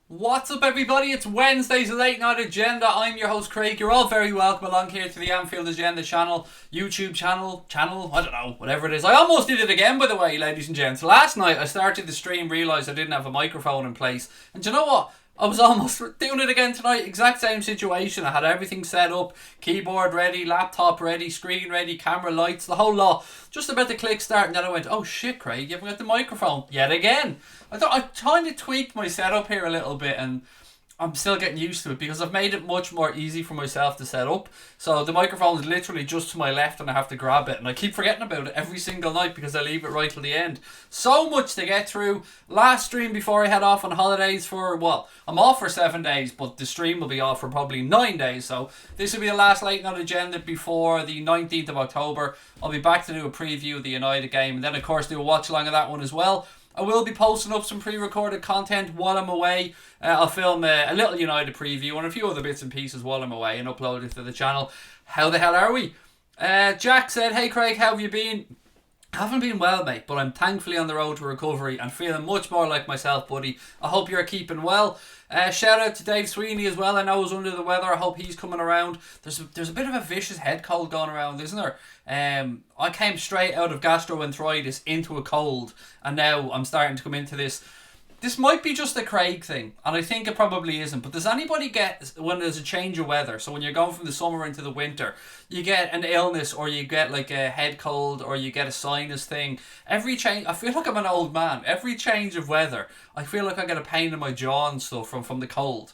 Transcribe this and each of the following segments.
What's up, everybody? It's Wednesday's Late Night Agenda. I'm your host Craig. You're all very welcome along here to the Anfield Agenda channel, YouTube channel, I don't know, whatever it is. I almost did it again, by the way, ladies and gents. Last night I started the stream, realised I didn't have a microphone in place, and do you know what? I was almost doing it again tonight. Exact same situation. I had everything set up, keyboard ready, laptop ready, screen ready, camera, lights, the whole lot. Just about to click start, and then I went, oh shit, Craig, you haven't got the microphone yet again. I thought I kind of tweaked my setup here a little bit, and I'm still getting used to it because I've made it much more easy for myself to set up. So the microphone is literally just to my left and I have to grab it, and I keep forgetting about it every single night because I leave it right till the end. So much to get through. Last stream before I head off on holidays for, well, I'm off for 7 days, but the stream will be off for probably 9 days. So this will be the last Late Night Agenda before the 19th of October. I'll be back to do a preview of the United game, and then of course do a watch along of that one as well. I will be posting up some pre-recorded content while I'm away. I'll film a little United preview and a few other bits and pieces while I'm away and upload it to the channel. How the hell are we? Jack said, hey Craig, how have you been? Haven't been well, mate, but I'm thankfully on the road to recovery and feeling much more like myself, buddy. I hope you're keeping well. Shout out to Dave Sweeney as well. I know he's under the weather. I hope he's coming around. There's a bit of a vicious head cold going around, isn't there? I came straight out of gastroenteritis into a cold, and now I'm starting to come into this. This might be just a Craig thing, and I think it probably isn't, but does anybody get, when there's a change of weather, so when you're going from the summer into the winter, you get an illness, or you get like a head cold, or you get a sinus thing? Every change, I feel like I'm an old man. Every change of weather, I feel like I get a pain in my jaw and stuff from the cold.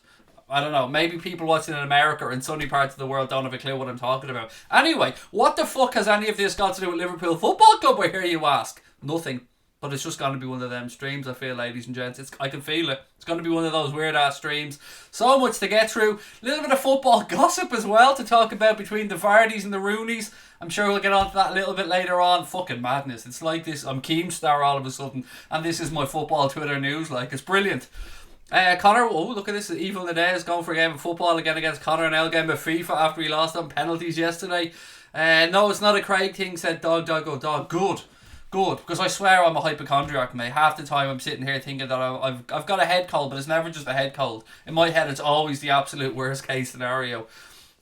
I don't know, maybe people watching in America or in sunny parts of the world don't have a clue what I'm talking about. Anyway, what the fuck has any of this got to do with Liverpool Football Club, I hear you ask? Nothing. But it's just going to be one of them streams, I feel, ladies and gents. I can feel it. It's going to be one of those weird-ass streams. So much to get through. A little bit of football gossip as well to talk about between the Vardys and the Rooneys. I'm sure we'll get on to that a little bit later on. Fucking madness. It's like this. I'm Keemstar all of a sudden. And this is my football Twitter news. Like, it's brilliant. Connor, oh, look at this. Evil Nadez going for a game of football again against Connor and L game of FIFA after he lost on penalties yesterday. No, it's not a Craig thing, said Dog, oh, Dog. Good, because I swear I'm a hypochondriac, mate. Half the time I'm sitting here thinking that I've got a head cold, but it's never just a head cold. In my head, it's always the absolute worst case scenario.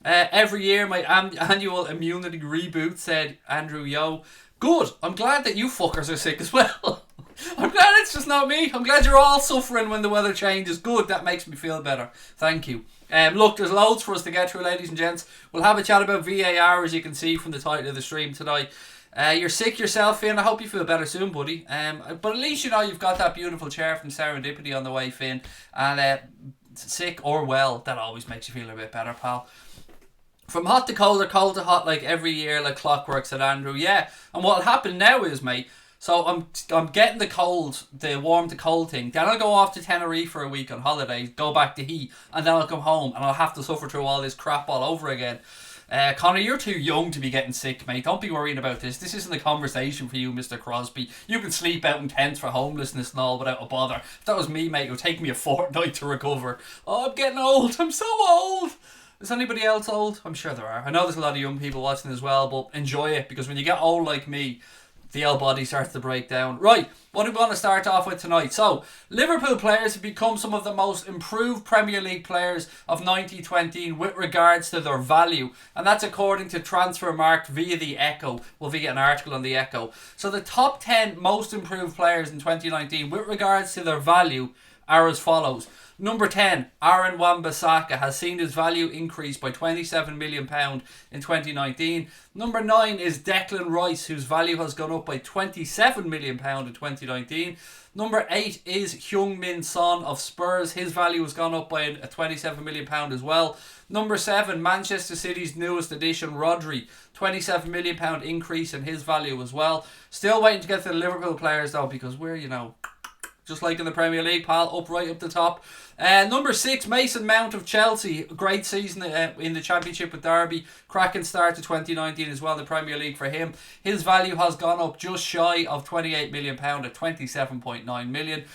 Every year, my annual immunity reboot, said Andrew Yo. Good. I'm glad that you fuckers are sick as well. I'm glad it's just not me. I'm glad you're all suffering when the weather changes. Good. That makes me feel better. Thank you. Look, there's loads for us to get through, ladies and gents. We'll have a chat about VAR, as you can see from the title of the stream tonight. You're sick yourself, Finn. I hope you feel better soon, buddy. But at least you know you've got that beautiful chair from Serendipity on the way, Finn. And sick or well, that always makes you feel a bit better, pal. From hot to cold or cold to hot, like every year, like clockwork, said Andrew. Yeah, and what'll happen now is, mate, so I'm getting the cold, the warm to cold thing. Then I'll go off to Tenerife for a week on holidays, go back to heat, and then I'll come home and I'll have to suffer through all this crap all over again. Connor, you're too young to be getting sick, mate. Don't be worrying about this. This isn't a conversation for you, Mr. Crosby. You can sleep out in tents for homelessness and all without a bother. If that was me, mate, it would take me a fortnight to recover. Oh, I'm getting old. I'm so old. Is anybody else old? I'm sure there are. I know there's a lot of young people watching as well, but enjoy it, because when you get old like me, the old body starts to break down. Right, what do we want to start off with tonight? So, Liverpool players have become some of the most improved Premier League players of 2020 with regards to their value. And that's according to Transfermarkt via the Echo. We'll be getting an article on the Echo. So the top 10 most improved players in 2019 with regards to their value are as follows. Number 10, Aaron Wan-Bissaka has seen his value increase by £27 million in 2019. Number 9 is Declan Rice, whose value has gone up by £27 million in 2019. Number 8 is Heung-min Son of Spurs. His value has gone up by a £27 million as well. Number 7, Manchester City's newest addition, Rodri. £27 million increase in his value as well. Still waiting to get to the Liverpool players though, because we're, just like in the Premier League, pal, up right up the top. Number 6, Mason Mount of Chelsea. Great season in the Championship with Derby. Cracking start to 2019 as well in the Premier League for him. His value has gone up just shy of £28 million at £27.9 million.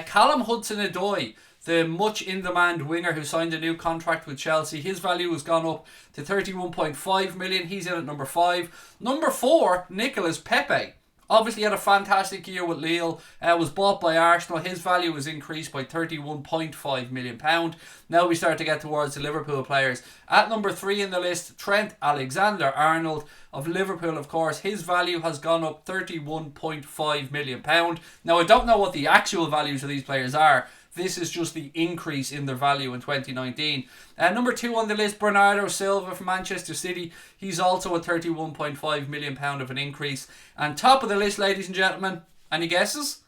Callum Hudson-Odoi, the much in-demand winger who signed a new contract with Chelsea, his value has gone up to £31.5 million. He's in at number 5. Number 4, Nicolas Pepe Obviously had a fantastic year with Lille, was bought by Arsenal. His value was increased by £31.5 million. Now we start to get towards the Liverpool players. At number 3 in the list, Trent Alexander-Arnold of Liverpool, of course. His value has gone up £31.5 million. Now I don't know what the actual values of these players are. This is just the increase in their value in 2019. Number 2 on the list, Bernardo Silva from Manchester City. He's also a £31.5 million of an increase. And top of the list, ladies and gentlemen, any guesses?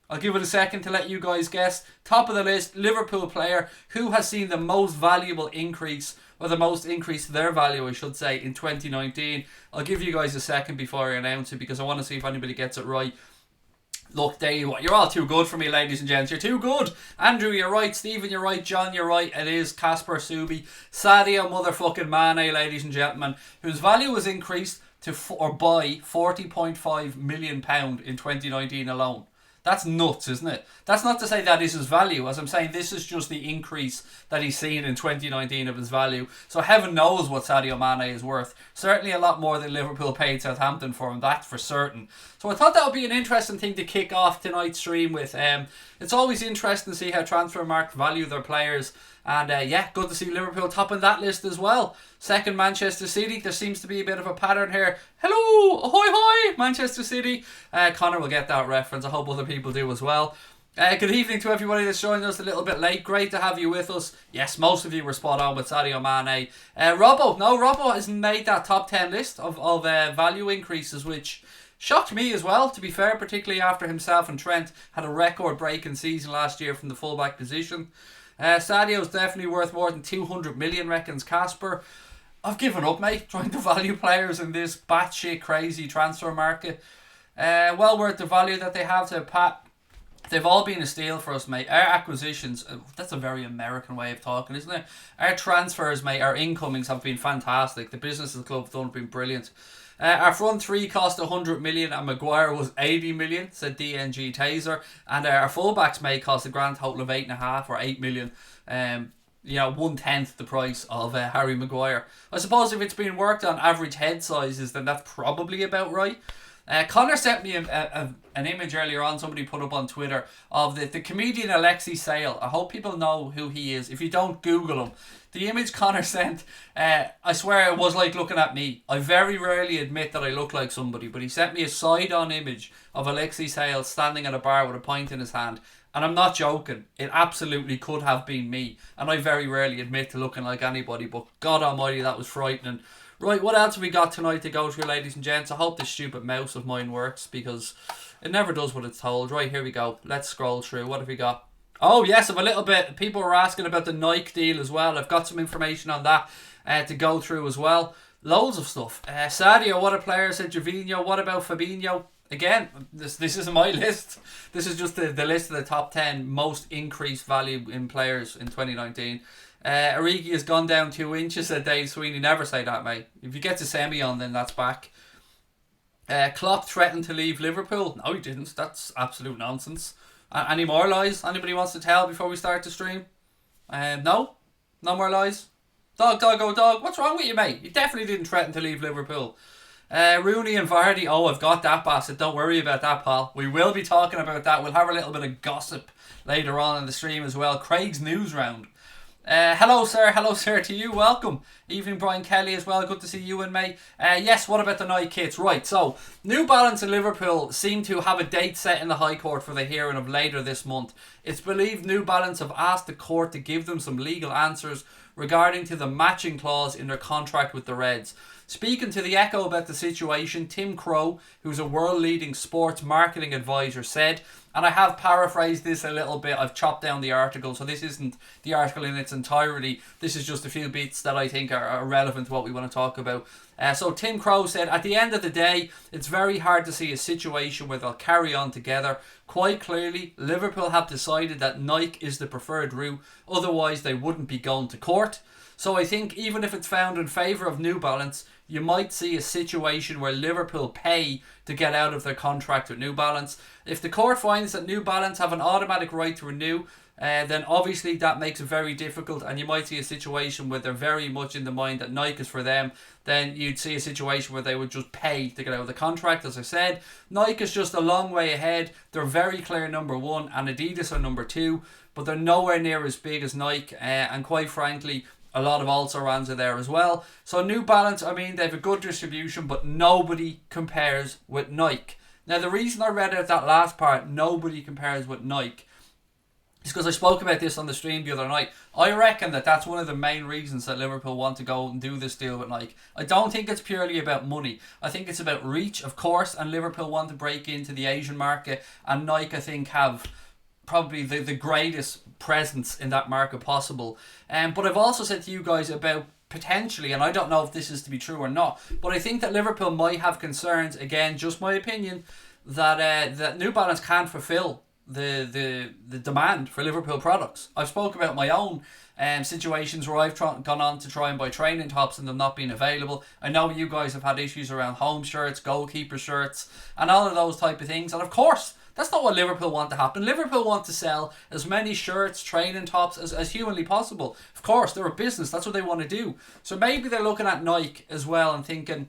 I'll give it a second to let you guys guess. Top of the list, Liverpool player who has seen the most valuable increase, or the most increase to their value, I should say, in 2019. I'll give you guys a second before I announce it because I want to see if anybody gets it right. Look, there you are. You're all too good for me, ladies and gents. You're too good. Andrew, you're right. Stephen, you're right. John, you're right. It is Kasper Subi. Sadio motherfucking Mane, ladies and gentlemen, whose value was increased to by £40.5 million in 2019 alone. That's nuts, isn't it? That's not to say that is his value. As I'm saying, this is just the increase that he's seen in 2019 of his value. So heaven knows what Sadio Mane is worth. Certainly a lot more than Liverpool paid Southampton for him, that's for certain. So I thought that would be an interesting thing to kick off tonight's stream with. It's always interesting to see how Transfermarkt value their players. And yeah, good to see Liverpool topping that list as well. Second, Manchester City. There seems to be a bit of a pattern here. Hello, ahoy hoy, Manchester City. Connor will get that reference. I hope other people do as well. Good evening to everybody that's joining us a little bit late. Great to have you with us. Yes, most of you were spot on with Sadio Mane. Robbo hasn't made that top 10 list of value increases, which shocked me as well, to be fair, particularly after himself and Trent had a record-breaking season last year from the fullback position. Sadio's definitely worth more than 200 million, reckons Kasper. I've given up, mate, trying to value players in this batshit crazy transfer market. Well worth the value that they have to Pat. They've all been a steal for us, mate. Our acquisitions, that's a very American way of talking, isn't it? Our transfers, mate, our incomings have been fantastic. The business of the club have done been brilliant. Our front three cost 100 million and Maguire was 80 million, said DNG Taser. And our fullbacks may cost a grand total of 8.5 or 8 million. 1/10 the price of Harry Maguire. I suppose if it's been worked on average head sizes, then that's probably about right. Connor sent me an image earlier on, somebody put up on Twitter, of the comedian Alexi Sale. I hope people know who he is. If you don't, Google him. The image Connor sent, I swear it was like looking at me. I very rarely admit that I look like somebody, but he sent me a side-on image of Alexi Sale standing at a bar with a pint in his hand. And I'm not joking. It absolutely could have been me. And I very rarely admit to looking like anybody, but God almighty, that was frightening. Right, what else have we got tonight to go through, ladies and gents? I hope this stupid mouse of mine works, because it never does what it's told. Right, here we go. Let's scroll through. What have we got? Oh, yes, I've a little bit. People were asking about the Nike deal as well. I've got some information on that to go through as well. Loads of stuff. Sadio, what a player, said Jurgen. What about Fabinho? Again, this isn't my list. This is just the list of the top 10 most increased value in players in 2019. Origi has gone down 2 inches, said Dave Sweeney. Never say that, mate. If you get to semi on, then that's back. Klopp threatened to leave Liverpool. No, he didn't. That's absolute nonsense. Any more lies anybody wants to tell before we start the stream? No? No more lies? Dog, what's wrong with you, mate? You definitely didn't threaten to leave Liverpool. Rooney and Vardy. Oh, I've got that, Bassett. Don't worry about that, pal. We will be talking about that. We'll have a little bit of gossip later on in the stream as well. Craig's news round. Hello sir to you, welcome. Evening Brian Kelly as well, good to see you and me. Yes, what about the Nike kits? Right, so New Balance and Liverpool seem to have a date set in the High Court for the hearing of later this month. It's believed New Balance have asked the court to give them some legal answers regarding to the matching clause in their contract with the Reds. Speaking to the Echo about the situation, Tim Crow, who's a world-leading sports marketing advisor, said, and I have paraphrased this a little bit, I've chopped down the article, so this isn't the article in its entirety, this is just a few bits that I think are relevant to what we want to talk about. So Tim Crow said, at the end of the day, it's very hard to see a situation where they'll carry on together. Quite clearly, Liverpool have decided that Nike is the preferred route, otherwise they wouldn't be going to court. So I think even if it's found in favour of New Balance, you might see a situation where Liverpool pay to get out of their contract with New Balance. If the court finds that New Balance have an automatic right to renew, then obviously that makes it very difficult, and you might see a situation where they're very much in the mind that Nike is for them. Then you'd see a situation where they would just pay to get out of the contract. As I said, Nike is just a long way ahead. They're very clear number one, and Adidas are number two, but they're nowhere near as big as Nike, and quite frankly, a lot of also-rans are there as well. So New Balance, I mean, they have a good distribution, but nobody compares with Nike. Now, the reason I read out that last part, nobody compares with Nike, is because I spoke about this on the stream the other night. I reckon that that's one of the main reasons that Liverpool want to go and do this deal with Nike. I don't think it's purely about money. I think it's about reach, of course, and Liverpool want to break into the Asian market, and Nike, I think, have probably the greatest presence in that market possible. But I've also said to you guys about potentially, and I don't know if this is to be true or not, but I think that Liverpool might have concerns, again, just my opinion, that New Balance can't fulfill the demand for Liverpool products. I've spoke about my own situations where I've gone on to try and buy training tops and them not being available. I know you guys have had issues around home shirts, goalkeeper shirts, and all of those type of things. And of course, that's not what Liverpool want to happen. Liverpool want to sell as many shirts, training tops as humanly possible. Of course, they're a business. That's what they want to do. So maybe they're looking at Nike as well and thinking,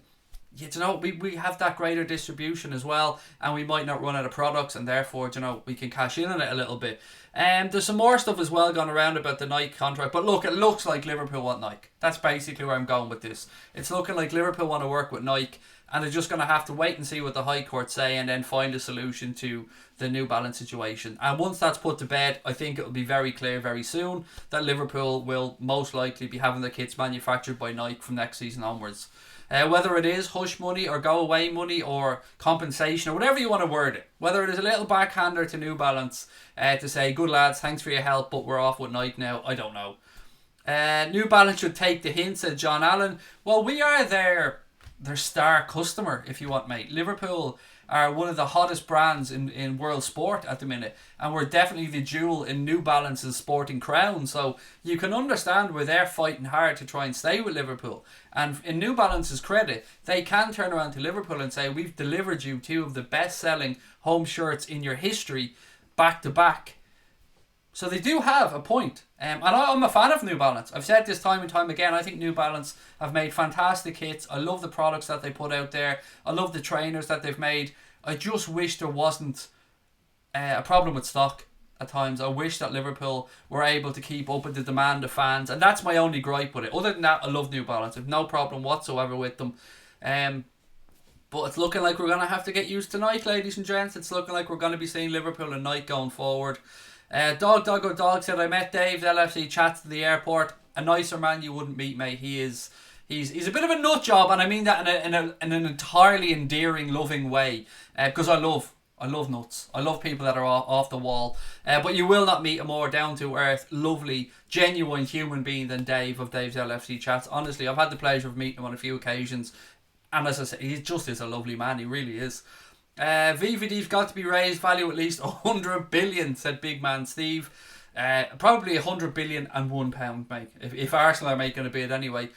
you know, we have that greater distribution as well, and we might not run out of products, and therefore, you know, we can cash in on it a little bit. There's some more stuff as well going around about the Nike contract, but look, it looks like Liverpool want Nike. That's basically where I'm going with this. It's looking like Liverpool want to work with Nike, and they're just going to have to wait and see what the High Court say, and then find a solution to the New Balance situation. And once that's put to bed, I think it will be very clear very soon that Liverpool will most likely be having their kits manufactured by Nike from next season onwards. Whether it is hush money or go away money or compensation or whatever you want to word it, whether it is a little backhander to New Balance to say, good lads, thanks for your help, but we're off with Nike now, I don't know. New Balance should take the hint, said John Allen. Well, we are their star customer, if you want, mate. Liverpool are one of the hottest brands in world sport at the minute, and we're definitely the jewel in New Balance's sporting crown, so you can understand where they're fighting hard to try and stay with Liverpool. And in New Balance's credit, they can turn around to Liverpool and say, we've delivered you two of the best selling home shirts in your history back to back. So they do have a point. And I'm a fan of New Balance. I've said this time and time again. I think New Balance have made fantastic hits. I love the products that they put out there. I love the trainers that they've made. I just wish there wasn't a problem with stock at times. I wish that Liverpool were able to keep up with the demand of fans. And that's my only gripe with it. Other than that, I love New Balance. I have no problem whatsoever with them. But it's looking like we're going to have to get used to Nike, ladies and gents. It's looking like we're going to be seeing Liverpool and Nike going forward. Dog said, I met Dave, the LFC Chat at the airport. A nicer man you wouldn't meet, mate. He's a bit of a nut job, and I mean that in an entirely endearing, loving way. Because I love nuts. I love people that are off the wall. But you will not meet a more down to earth, lovely, genuine human being than Dave of Dave's LFC Chats. Honestly, I've had the pleasure of meeting him on a few occasions, and as I said, he just is a lovely man. He really is. VVD's got to be raised, value at least 100 billion, said big man Steve. Probably 100 billion and £1, mate, if Arsenal are making a bid anyway.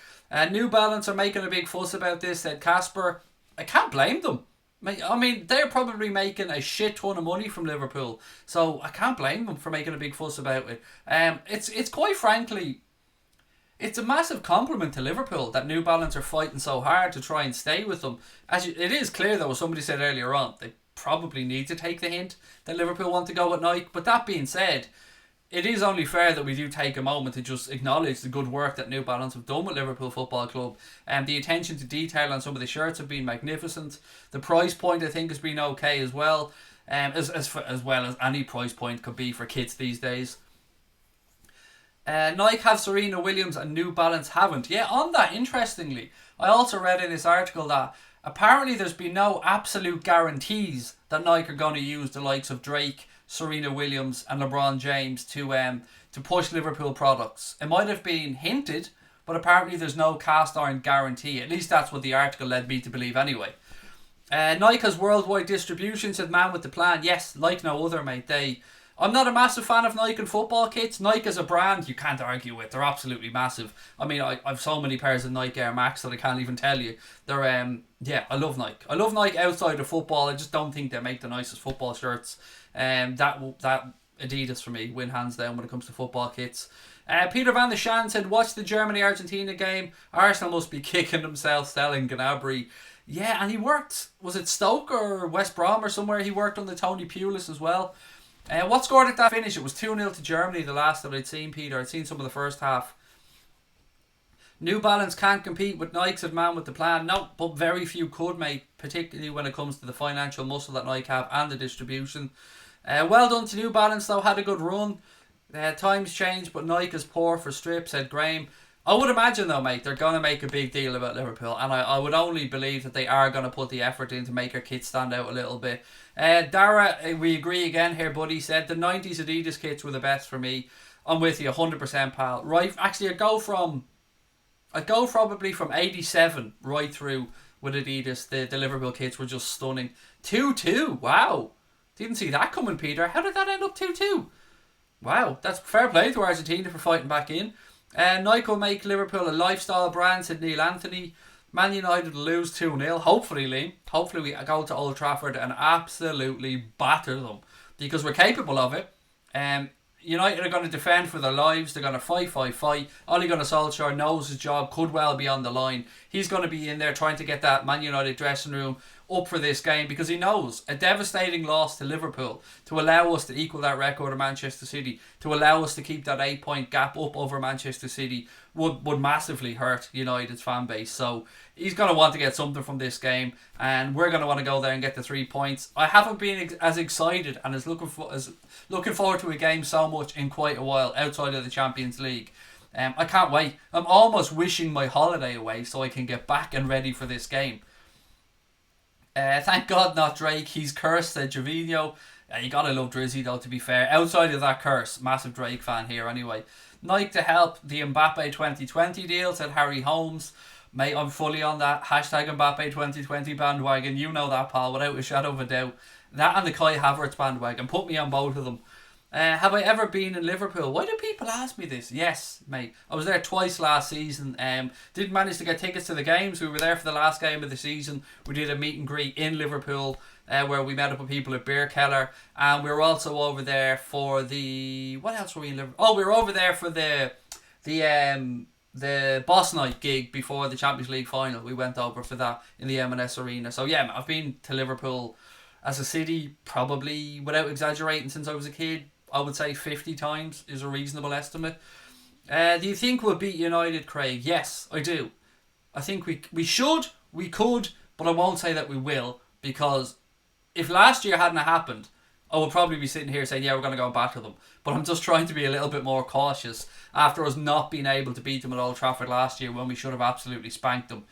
New Balance are making a big fuss about this, said Casper. I can't blame them. I mean, they're probably making a shit ton of money from Liverpool, so I can't blame them for making a big fuss about it. It's quite frankly, it's a massive compliment to Liverpool that New Balance are fighting so hard to try and stay with them. It is clear, though, as somebody said earlier on, they probably need to take the hint that Liverpool want to go with Nike. But that being said, it is only fair that we do take a moment to just acknowledge the good work that New Balance have done with Liverpool Football Club. And the attention to detail on some of the shirts have been magnificent. The price point, I think, has been okay as well. As well as any price point could be for kids these days. Nike have Serena Williams and New Balance haven't. Yeah, on that, interestingly, I also read in this article that apparently there's been no absolute guarantees that Nike are going to use the likes of Drake, Serena Williams and LeBron James to push Liverpool products. It might have been hinted, but apparently there's no cast iron guarantee. At least that's what the article led me to believe anyway. Nike has worldwide distribution, said man with the plan. Yes, like no other, mate. I'm not a massive fan of Nike and football kits. Nike as a brand, you can't argue with. They're absolutely massive. I mean, I've so many pairs of Nike Air Max that I can't even tell you. They're I love Nike. I love Nike outside of football. I just don't think they make the nicest football shirts. That Adidas for me, win hands down when it comes to football kits. Peter van der Shan said, watch the Germany-Argentina game. Arsenal must be kicking themselves selling Gnabry. Yeah, and he worked, was it Stoke or West Brom or somewhere? He worked on the Tony Pulis as well. What scored at that finish? It was 2-0 to Germany, the last that I'd seen, Peter. I'd seen some of the first half. New Balance can't compete with Nike, said man with the plan. No, but very few could, mate, particularly when it comes to the financial muscle that Nike have and the distribution. Well done to New Balance, though, had a good run. Times change, but Nike is poor for strip, said Graham. I would imagine, though, mate, they're going to make a big deal about Liverpool, and I would only believe that they are going to put the effort in to make their kits stand out a little bit. Dara, we agree again here, buddy, said the 90s Adidas kits were the best for me. I'm with you, 100%, pal. Right, actually, I'd go probably from 87 right through with Adidas. The Liverpool kits were just stunning. 2-2, wow. Didn't see that coming, Peter. How did that end up 2-2? Wow, that's fair play to Argentina for fighting back in. Nike will make Liverpool a lifestyle brand, said Neil Anthony. Man United will lose 2-0. Hopefully, Liam. Hopefully we go to Old Trafford and absolutely batter them. Because we're capable of it. United are going to defend for their lives. They're going to fight. Ole Gunnar Solskjaer knows his job could well be on the line. He's going to be in there trying to get that Man United dressing room up for this game because he knows a devastating loss to Liverpool to allow us to equal that record of Manchester City, to allow us to keep that 8-point gap up over Manchester City would massively hurt United's fan base. So he's going to want to get something from this game, and we're going to want to go there and get the 3 points. I haven't been as excited and as looking forward to a game so much in quite a while outside of the Champions League. I can't wait. I'm almost wishing my holiday away so I can get back and ready for this game. Thank God not Drake. He's cursed, said Jovino. You gotta love Drizzy though, to be fair. Outside of that curse, massive Drake fan here anyway. Nike to help the Mbappe 2020 deal, said Harry Holmes. Mate, I'm fully on that hashtag Mbappe 2020 bandwagon. You know that, pal, without a shadow of a doubt. That and the Kai Havertz bandwagon. Put me on both of them. Have I ever been in Liverpool? Why do people ask me this? Yes, mate. I was there twice last season. Didn't manage to get tickets to the games. We were there for the last game of the season. We did a meet and greet in Liverpool where we met up with people at Beer Keller. And we were also over there for the... What else were we in Liverpool? Oh, we were over there for the Boss Night gig before the Champions League final. We went over for that in the M&S Arena. So yeah, I've been to Liverpool as a city probably, without exaggerating, since I was a kid. I would say 50 times is a reasonable estimate. Do you think we'll beat United, Craig? Yes, I do. I think we should, we could, but I won't say that we will, because if last year hadn't happened, I would probably be sitting here saying, yeah, we're going to go and batter them. But I'm just trying to be a little bit more cautious after us not being able to beat them at Old Trafford last year when we should have absolutely spanked them.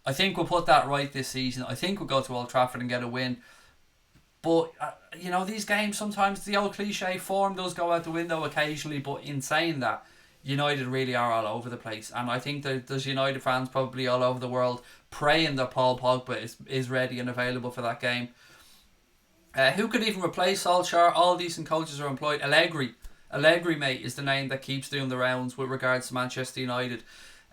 I think we'll put that right this season. I think we'll go to Old Trafford and get a win. But, these games, sometimes the old cliche form does go out the window occasionally. But in saying that, United really are all over the place. And I think that there's United fans probably all over the world praying that Paul Pogba is ready and available for that game. Who could even replace Solskjaer? All decent coaches are employed. Allegri, mate, is the name that keeps doing the rounds with regards to Manchester United.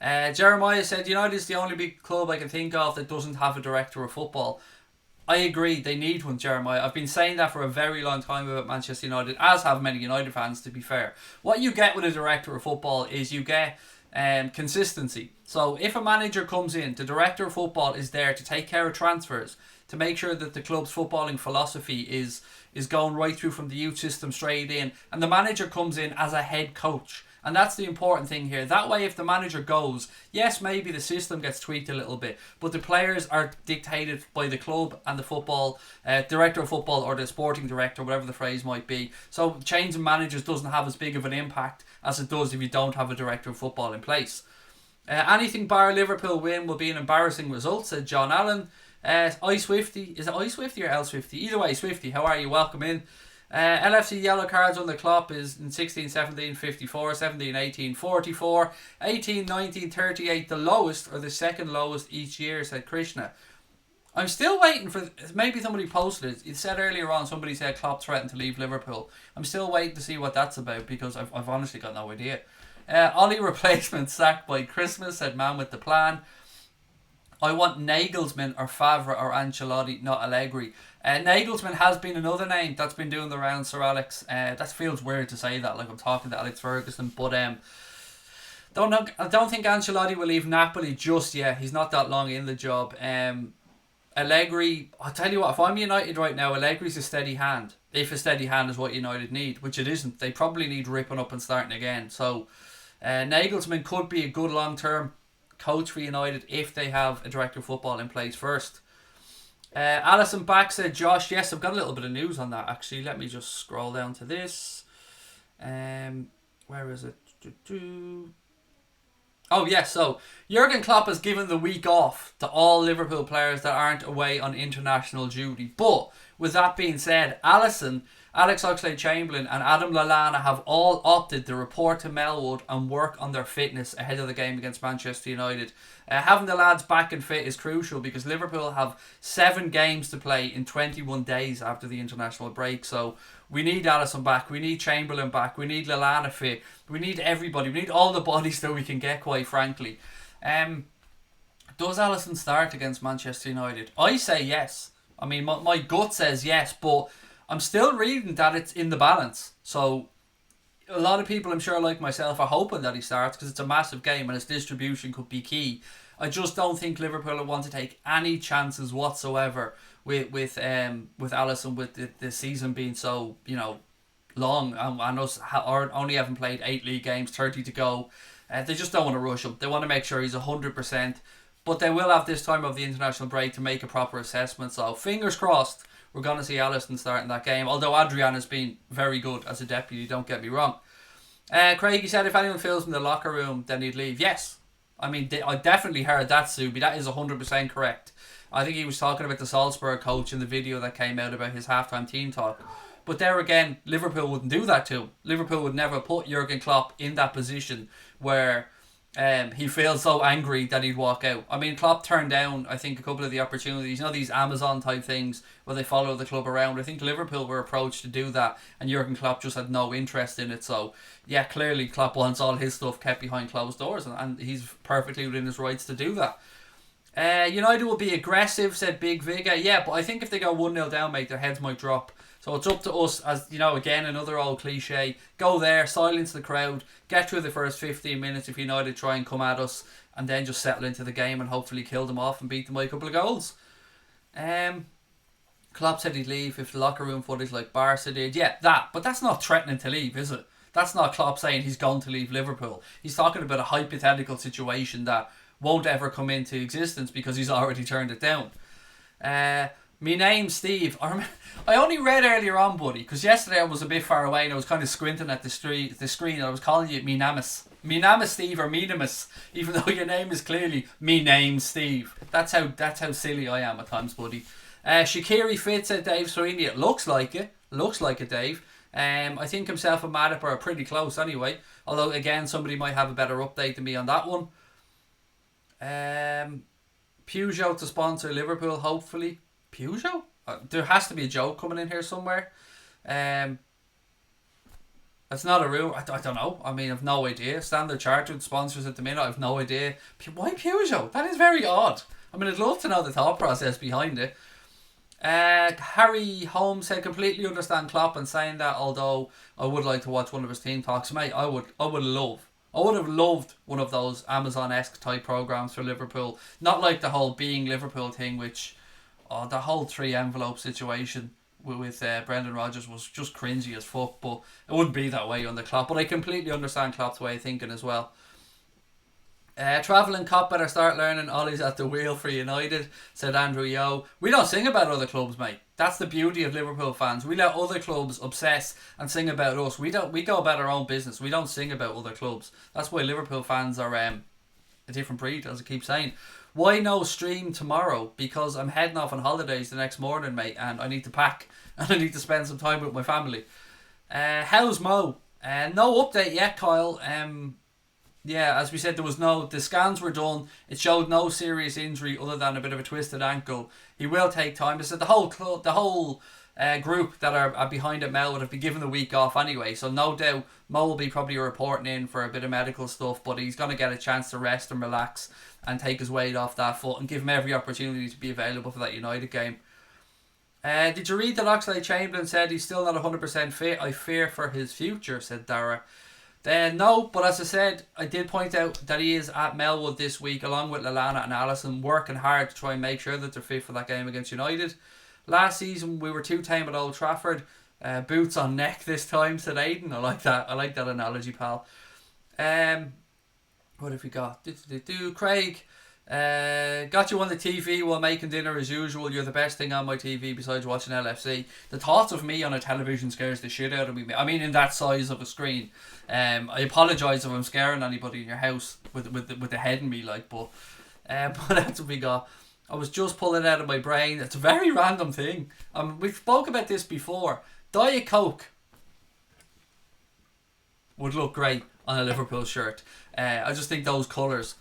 Jeremiah said, United is the only big club I can think of that doesn't have a director of football. I agree, they need one, Jeremiah. I've been saying that for a very long time about Manchester United, as have many United fans, to be fair. What you get with a director of football is you get consistency. So if a manager comes in, the director of football is there to take care of transfers, to make sure that the club's footballing philosophy is going right through from the youth system straight in, and the manager comes in as a head coach. And that's the important thing here. That way, if the manager goes, yes, maybe the system gets tweaked a little bit, but the players are dictated by the club and the football director of football, or the sporting director, whatever the phrase might be. So changing managers doesn't have as big of an impact as it does if you don't have a director of football in place. Anything bar Liverpool win will be an embarrassing result, said John Allen. iSwifty, is it iSwifty or L Swifty? Either way, Swifty, how are you? Welcome in. LFC yellow cards on the Klopp is in 16-17 54, 17-18 44, 18-19 38, the lowest or the second lowest each year, said Krishna. I'm still waiting for, maybe somebody posted it. It said earlier on, somebody said Klopp threatened to leave Liverpool. I'm still waiting to see what that's about, because I've honestly got no idea. Ollie replacement sacked by Christmas, said man with the plan. I want Nagelsmann or Favre or Ancelotti, not Allegri. Nagelsmann has been another name that's been doing the rounds, Sir Alex. That feels weird to say that, like I'm talking to Alex Ferguson, but I don't think Ancelotti will leave Napoli just yet. He's not that long in the job. Allegri, I'll tell you what, if I'm United right now, Allegri's a steady hand. If a steady hand is what United need, which it isn't. They probably need ripping up and starting again. So Nagelsmann could be a good long-term coach for United if they have a director of football in place first. Alison back said, Josh, yes, I've got a little bit of news on that actually. Let me just scroll down to this. Where is it? Oh yes, so Jurgen Klopp has given the week off to all Liverpool players that aren't away on international duty. But with that being said, Alisson, Alex Oxlade-Chamberlain and Adam Lallana have all opted to report to Melwood and work on their fitness ahead of the game against Manchester United. Having the lads back and fit is crucial because Liverpool have 7 games to play in 21 days after the international break. So we need Alisson back, we need Chamberlain back, we need Lallana fit, we need everybody, we need all the bodies that we can get, quite frankly. Does Alisson start against Manchester United? I say yes. I mean, my gut says yes, but I'm still reading that it's in the balance. So a lot of people, I'm sure like myself, are hoping that he starts because it's a massive game and his distribution could be key. I just don't think Liverpool will want to take any chances whatsoever with Alisson, with the season being so, long, and us only having played 8 league games, 30 to go. They just don't want to rush him. They want to make sure he's 100%. But they will have this time of the international break to make a proper assessment. So fingers crossed we're going to see Alisson starting that game. Although Adrian has been very good as a deputy, don't get me wrong. Craig, he said if anyone feels in the locker room, then he'd leave. Yes. I mean, I definitely heard that, Subi. That is 100% correct. I think he was talking about the Salzburg coach in the video that came out about his halftime team talk. But there again, Liverpool wouldn't do that to him. Liverpool would never put Jurgen Klopp in that position where he feels so angry that he'd walk out. I mean, Klopp turned down, I think, a couple of the opportunities. These Amazon type things where they follow the club around. I think Liverpool were approached to do that and Jurgen Klopp just had no interest in it. So, yeah, clearly Klopp wants all his stuff kept behind closed doors and he's perfectly within his rights to do that. United will be aggressive, said Big Viga. Yeah, but I think if they go 1-0 down, mate, their heads might drop. So it's up to us, as again, another old cliche. Go there, silence the crowd, get through the first 15 minutes if United try and come at us, and then just settle into the game and hopefully kill them off and beat them by a couple of goals. Klopp said he'd leave if the locker room footage like Barca did. Yeah, but that's not threatening to leave, is it? That's not Klopp saying he's going to leave Liverpool. He's talking about a hypothetical situation that won't ever come into existence because he's already turned it down. Me name's Steve. I only read earlier on, buddy, because yesterday I was a bit far away and I was kind of squinting at the screen and I was calling you me namus. Me namus Steve or me namus, even though your name is clearly me name's Steve. That's how silly I am at times, buddy. Shaqiri Fit said Dave Serini. It looks like it. Looks like it, Dave. I think himself and Matip are pretty close anyway. Although again, somebody might have a better update than me on that one. Peugeot to sponsor Liverpool, hopefully. Peugeot? There has to be a joke coming in here somewhere. That's not a rule. I don't know. I mean, I've no idea. Standard Chartered sponsors at the minute. I've no idea. Why Peugeot? That is very odd. I mean, I'd love to know the thought process behind it. Harry Holmes said completely understand Klopp and saying that, although I would like to watch one of his team talks. Mate, I would have loved one of those Amazon-esque type programs for Liverpool. Not like the whole being Liverpool thing, which the whole 3 envelope situation with Brendan Rodgers was just cringy as fuck, but it wouldn't be that way under Klopp. But I completely understand Klopp's way of thinking as well. Travelling cop better start learning Ollie's at the wheel for United, said Andrew Yo. We don't sing about other clubs, mate. That's the beauty of Liverpool fans. We let other clubs obsess and sing about us. We go about our own business. We don't sing about other clubs. That's why Liverpool fans are a different breed, as I keep saying. Why no stream tomorrow? Because I'm heading off on holidays the next morning, mate, and I need to pack and I need to spend some time with my family. How's Mo? No update yet, Kyle. Yeah, as we said, the scans were done. It showed no serious injury other than a bit of a twisted ankle. He will take time. I said the whole group that are behind at Mel would have been given the week off anyway, so no doubt Mo will be probably reporting in for a bit of medical stuff, but he's going to get a chance to rest and relax and take his weight off that foot and give him every opportunity to be available for that United game. Did you read that Oxlade-Chamberlain said he's still not 100% fit? I fear for his future, said Dara. No, but as I said, I did point out that he is at Melwood this week along with Lallana and Allison, working hard to try and make sure that they're fit for that game against United. Last season we were too tame at Old Trafford. Boots on neck this time, said Aidan. I like that analogy, pal. What have we got? Craig, got you on the TV while making dinner as usual. You're the best thing on my TV besides watching LFC. The thoughts of me on a television scares the shit out of me. I mean, in that size of a screen. I apologise if I'm scaring anybody in your house with the head in me, like, but that's what we got. I was just pulling it out of my brain. It's a very random thing. We spoke about this before. Diet Coke would look great on a Liverpool shirt. I just think those colours.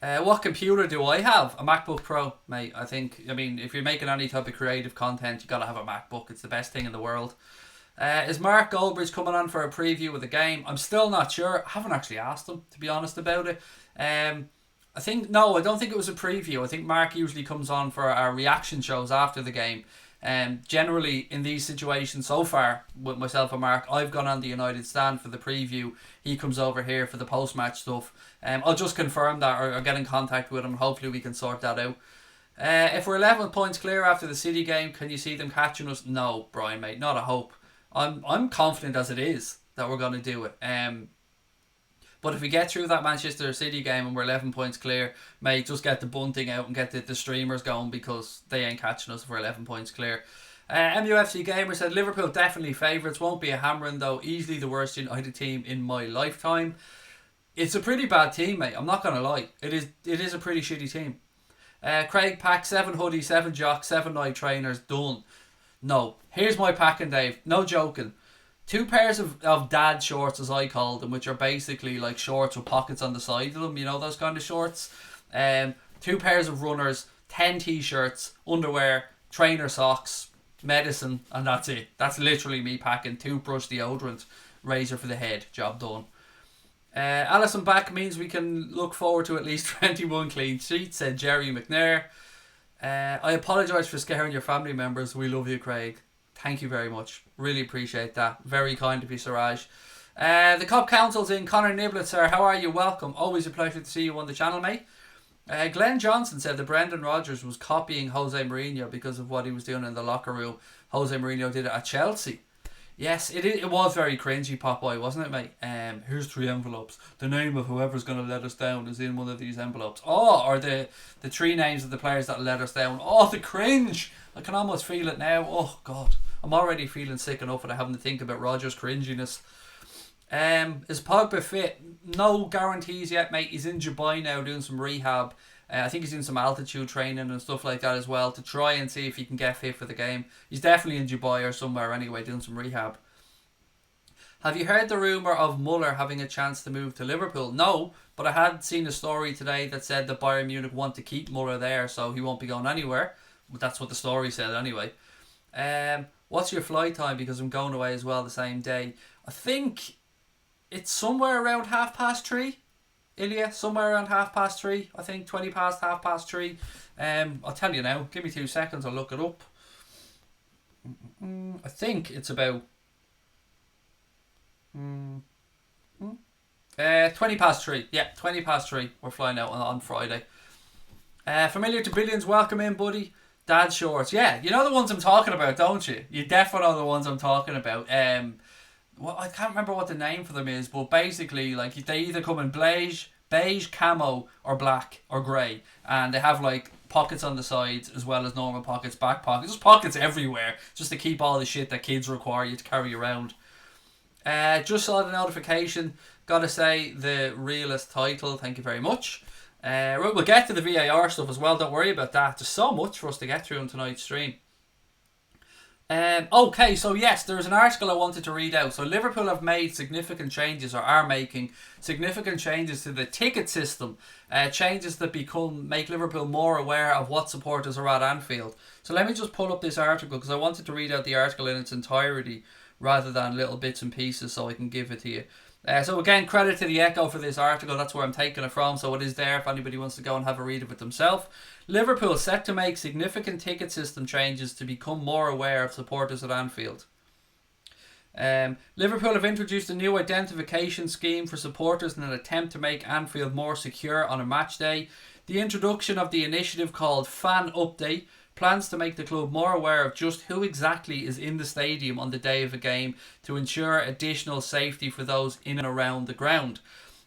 What computer do I have? A MacBook Pro, mate. I mean, if you're making any type of creative content, you got to have a MacBook. It's the best thing in the world. Is Mark Goldbridge coming on for a preview of the game? I'm still not sure. I haven't actually asked him, to be honest, about it. I don't think it was a preview. I think Mark usually comes on for our reaction shows after the game. Generally, in these situations so far, with myself and Mark, I've gone on the United stand for the preview. He comes over here for the post-match stuff. I'll just confirm that or get in contact with him. Hopefully we can sort that out. If we're 11 points clear after the City game, can you see them catching us? No, Brian, mate, not a hope. I'm confident as it is that we're going to do it. But if we get through that Manchester City game and we're 11 points clear, mate, just get the bunting out and get the streamers going, because they ain't catching us if we're 11 points clear. MUFC Gamer said Liverpool definitely favourites, won't be a hammering though, easily the worst United team in my lifetime. It's a pretty bad team, mate, I'm not going to lie. It is a pretty shitty team. Craig pack 7 hoodies, 7 jocks, 7 night trainers, done. No, here's my packing, Dave, no joking. 2 pairs of dad shorts, as I call them, which are basically like shorts with pockets on the side of them, you know, those kind of shorts. 2 pairs of runners, 10 t-shirts, underwear, trainer socks, medicine, and that's it. That's literally me packing. Toothbrush, deodorant, razor for the head, job done. Allison back means we can look forward to at least 21 clean sheets, said Jerry McNair. I apologise for scaring your family members. We love you, Craig. Thank you very much. Really appreciate that. Very kind of you, Siraj. The Cop Council's in. Connor Niblett, sir. How are you? Welcome. Always a pleasure to see you on the channel, mate. Glenn Johnson said that Brendan Rodgers was copying Jose Mourinho because of what he was doing in the locker room. Jose Mourinho did it at Chelsea. Yes, it was very cringy, Popeye, wasn't it, mate? Here's 3 envelopes. The name of whoever's going to let us down is in one of these envelopes. Oh, or the 3 names of the players that let us down. Oh, the cringe. I can almost feel it now. Oh, God. I'm already feeling sick enough without having to think about Rodgers' cringiness. Is Pogba fit? No guarantees yet, mate. He's in Dubai now doing some rehab. I think he's doing some altitude training and stuff like that as well to try and see if he can get fit for the game. He's definitely in Dubai or somewhere anyway doing some rehab. Have you heard the rumour of Milner having a chance to move to Liverpool? No, but I had seen a story today that said that Bayern Munich want to keep Milner there, so he won't be going anywhere. But that's what the story said anyway. What's your flight time? Because I'm going away as well the same day. I think it's somewhere around 3:30. Ilya, somewhere around 3:30. I think 20 past 3:30. I'll tell you now. Give me 2 seconds. I'll look it up. I think it's about 20 past 3. Yeah, 20 past 3. We're flying out on Friday. Familiar to Billions, welcome in, buddy. Dad shorts. Yeah, you know the ones I'm talking about, don't you? You definitely know the ones I'm talking about. Well, I can't remember what the name for them is, but basically, like, they either come in beige, camo, or black, or grey. And they have, like, pockets on the sides, as well as normal pockets, back pockets. Just pockets everywhere, just to keep all the shit that kids require you to carry around. Just saw the notification. Gotta say, the realist title. Thank you very much. We'll get to the VAR stuff as well. Don't worry about that. There's so much for us to get through on tonight's stream. Okay, so yes, there's an article I wanted to read out. So Liverpool have made significant changes, or are making significant changes to the ticket system. Changes that make Liverpool more aware of what supporters are at Anfield. So let me just pull up this article because I wanted to read out the article in its entirety rather than little bits and pieces so I can give it to you. So again, credit to the Echo for this article. That's where I'm taking it from, so it is there if anybody wants to go and have a read of it themselves. Liverpool set to make significant ticket system changes to become more aware of supporters at Anfield. Liverpool have introduced a new identification scheme for supporters in an attempt to make Anfield more secure on a match day. The introduction of the initiative called Fan Update plans to make the club more aware of just who exactly is in the stadium on the day of a game to ensure additional safety for those in and around the ground.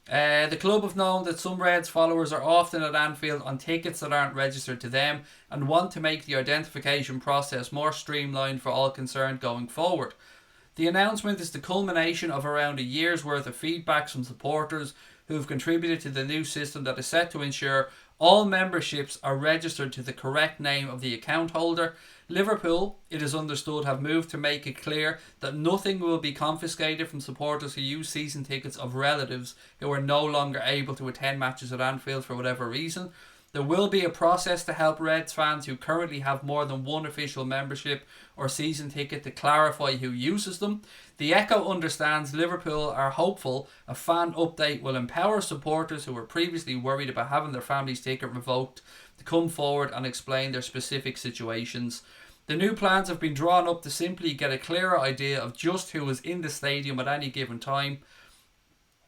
The club have known that some Reds followers are often at Anfield on tickets that aren't registered to them and want to make the identification process more streamlined for all concerned going forward. The announcement is the culmination of around a year's worth of feedback from supporters who have contributed to the new system that is set to ensure all memberships are registered to the correct name of the account holder. Liverpool, it is understood, have moved to make it clear that nothing will be confiscated from supporters who use season tickets of relatives who are no longer able to attend matches at Anfield for whatever reason. There will be a process to help Reds fans who currently have more than one official membership or season ticket to clarify who uses them. The Echo understands Liverpool are hopeful a fan update will empower supporters who were previously worried about having their family's ticket revoked to come forward and explain their specific situations. The new plans have been drawn up to simply get a clearer idea of just who is in the stadium at any given time.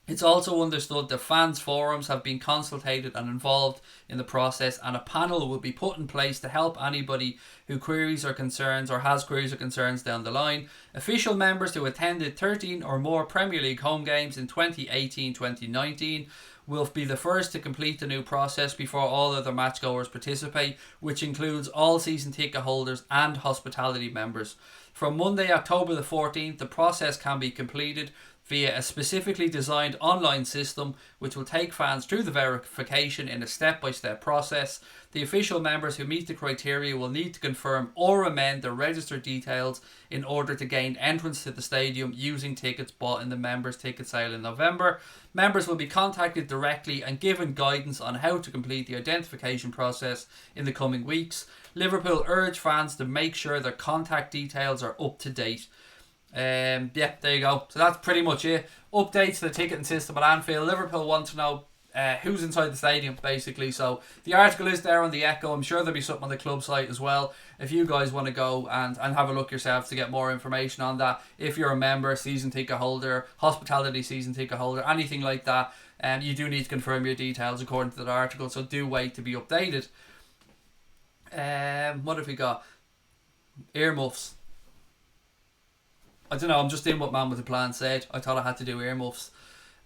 It's also understood that fans' forums have been consulted and involved in the process, and a panel will be put in place to help anybody who queries or concerns or has queries or concerns down the line. Official members who attended 13 or more Premier League home games in 2018-2019 will be the first to complete the new process before all other matchgoers participate, which includes all season ticket holders and hospitality members. From Monday, October the 14th, the process can be completed via a specifically designed online system which will take fans through the verification in a step-by-step process. The official members who meet the criteria will need to confirm or amend their registered details in order to gain entrance to the stadium using tickets bought in the members' ticket sale in November. Members will be contacted directly and given guidance on how to complete the identification process in the coming weeks. Liverpool urge fans to make sure their contact details are up to date. There you go. So that's pretty much it. Updates to the ticketing system at Anfield. Liverpool want to know who's inside the stadium, basically. So the article is there on the Echo. I'm sure there'll be something on the club site as well if you guys want to go and have a look yourselves to get more information on that. If you're a member, season ticket holder, hospitality season ticket holder, anything like that, you do need to confirm your details according to that article, so do wait to be updated. What have we got? Earmuffs. I don't know, I'm just in what Man with a Plan said. I thought I had to do earmuffs.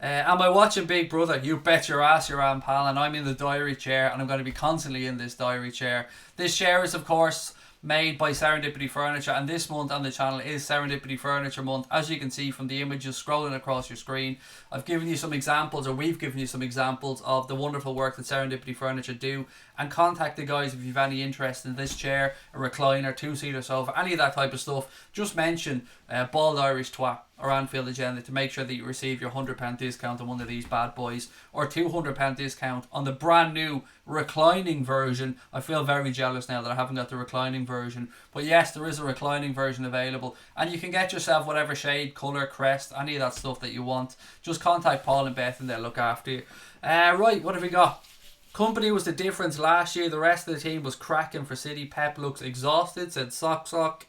Am I watching Big Brother? You bet your ass you're on, pal. And I'm in the diary chair, and I'm going to be constantly in this diary chair. This chair is, of course, made by Serendipity Furniture, and this month on the channel is Serendipity Furniture month, as you can see from the images scrolling across your screen. I've given you some examples, or we've given you some examples of the wonderful work that Serendipity Furniture do, and contact the guys if you've any interest in this chair, a recliner, two-seater sofa, any of that type of stuff. Just mention Bald Irish Twat or Anfield Agenda to make sure that you receive your £100 discount on one of these bad boys, or £200 discount on the brand new reclining version. I feel very jealous now that I haven't got the reclining version, but yes, there is a reclining version available, and you can get yourself whatever shade, colour, crest, any of that stuff that you want. Just contact Paul and Beth and they'll look after you. Right, what have we got? Company was the difference last year. The rest of the team was cracking for City. Pep looks exhausted, said Sock.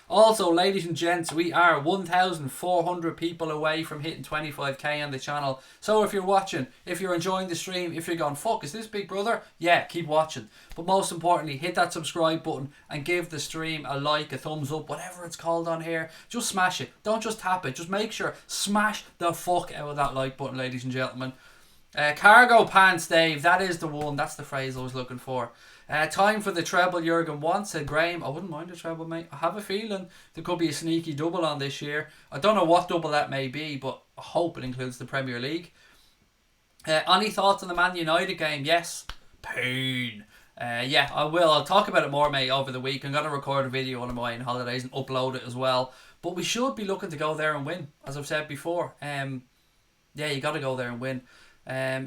Also, ladies and gents, we are 1,400 people away from hitting 25k on the channel. So if you're watching, if you're enjoying the stream, if you're going, fuck, is this Big Brother? Yeah, keep watching. But most importantly, hit that subscribe button and give the stream a like, a thumbs up, whatever it's called on here. Just smash it. Don't just tap it. Just make sure, smash the fuck out of that like button, ladies and gentlemen. Cargo pants, Dave. That is the one. That's the phrase I was looking for. Time for the treble Jurgen wants, said Graham. I wouldn't mind a treble, mate. I have a feeling there could be a sneaky double on this year. I don't know what double that may be, but I hope it includes the Premier League. Any thoughts on the Man United game? Yes. Pain. Yeah, I will. I'll talk about it more, mate, over the week. I'm going to record a video on my holidays and upload it as well. But we should be looking to go there and win, as I've said before. Yeah, you got to go there and win.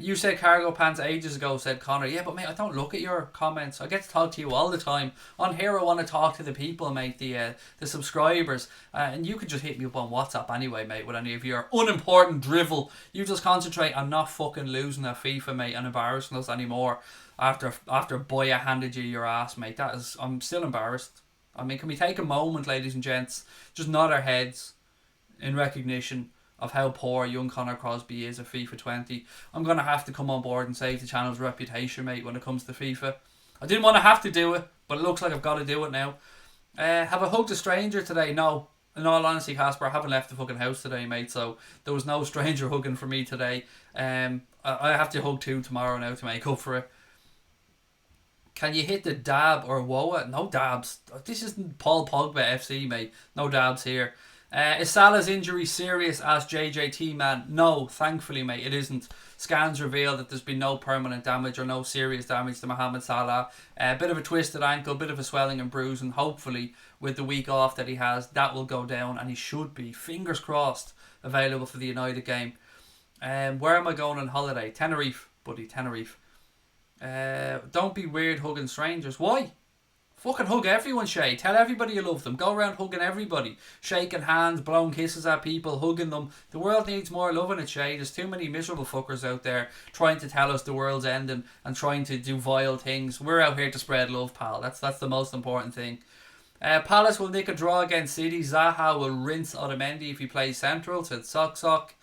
You said cargo pants ages ago, said Connor. Yeah, but mate, I don't look at your comments. I get to talk to you all the time. On here, I want to talk to the people, mate, the subscribers. And you can just hit me up on WhatsApp anyway, mate, with any of your unimportant drivel. You just concentrate on not fucking losing at FIFA, mate, and embarrassing us anymore after Boya handed you your ass, mate. I'm still embarrassed. I mean, can we take a moment, ladies and gents, just nod our heads in recognition of how poor young Conor Crosby is at FIFA 20. I'm going to have to come on board and save the channel's reputation, mate, when it comes to FIFA. I didn't want to have to do it, but it looks like I've got to do it now. Have I hugged a stranger today? No. In all honesty, Casper, I haven't left the fucking house today, mate, so there was no stranger hugging for me today. I have to hug 2 tomorrow now to make up for it. Can you hit the dab or woa? No dabs. This isn't Paul Pogba FC, mate. No dabs here. Is Salah's injury serious? Asked JJT man. No, thankfully, mate, it isn't. Scans reveal that there's been no permanent damage or no serious damage to Mohamed Salah. A bit of a twisted ankle, bit of a swelling and bruising. Hopefully, with the week off that he has, that will go down and he should be, fingers crossed, available for the United game. Where am I going on holiday? Tenerife, buddy, Tenerife. Don't be weird hugging strangers. Why? Fucking hug everyone, Shay. Tell everybody you love them. Go around hugging everybody. Shaking hands, blowing kisses at people, hugging them. The world needs more love in it, Shay. There's too many miserable fuckers out there trying to tell us the world's ending and trying to do vile things. We're out here to spread love, pal. That's the most important thing. Palace will nick a draw against City. Zaha will rinse Otamendi if he plays central, said Sock.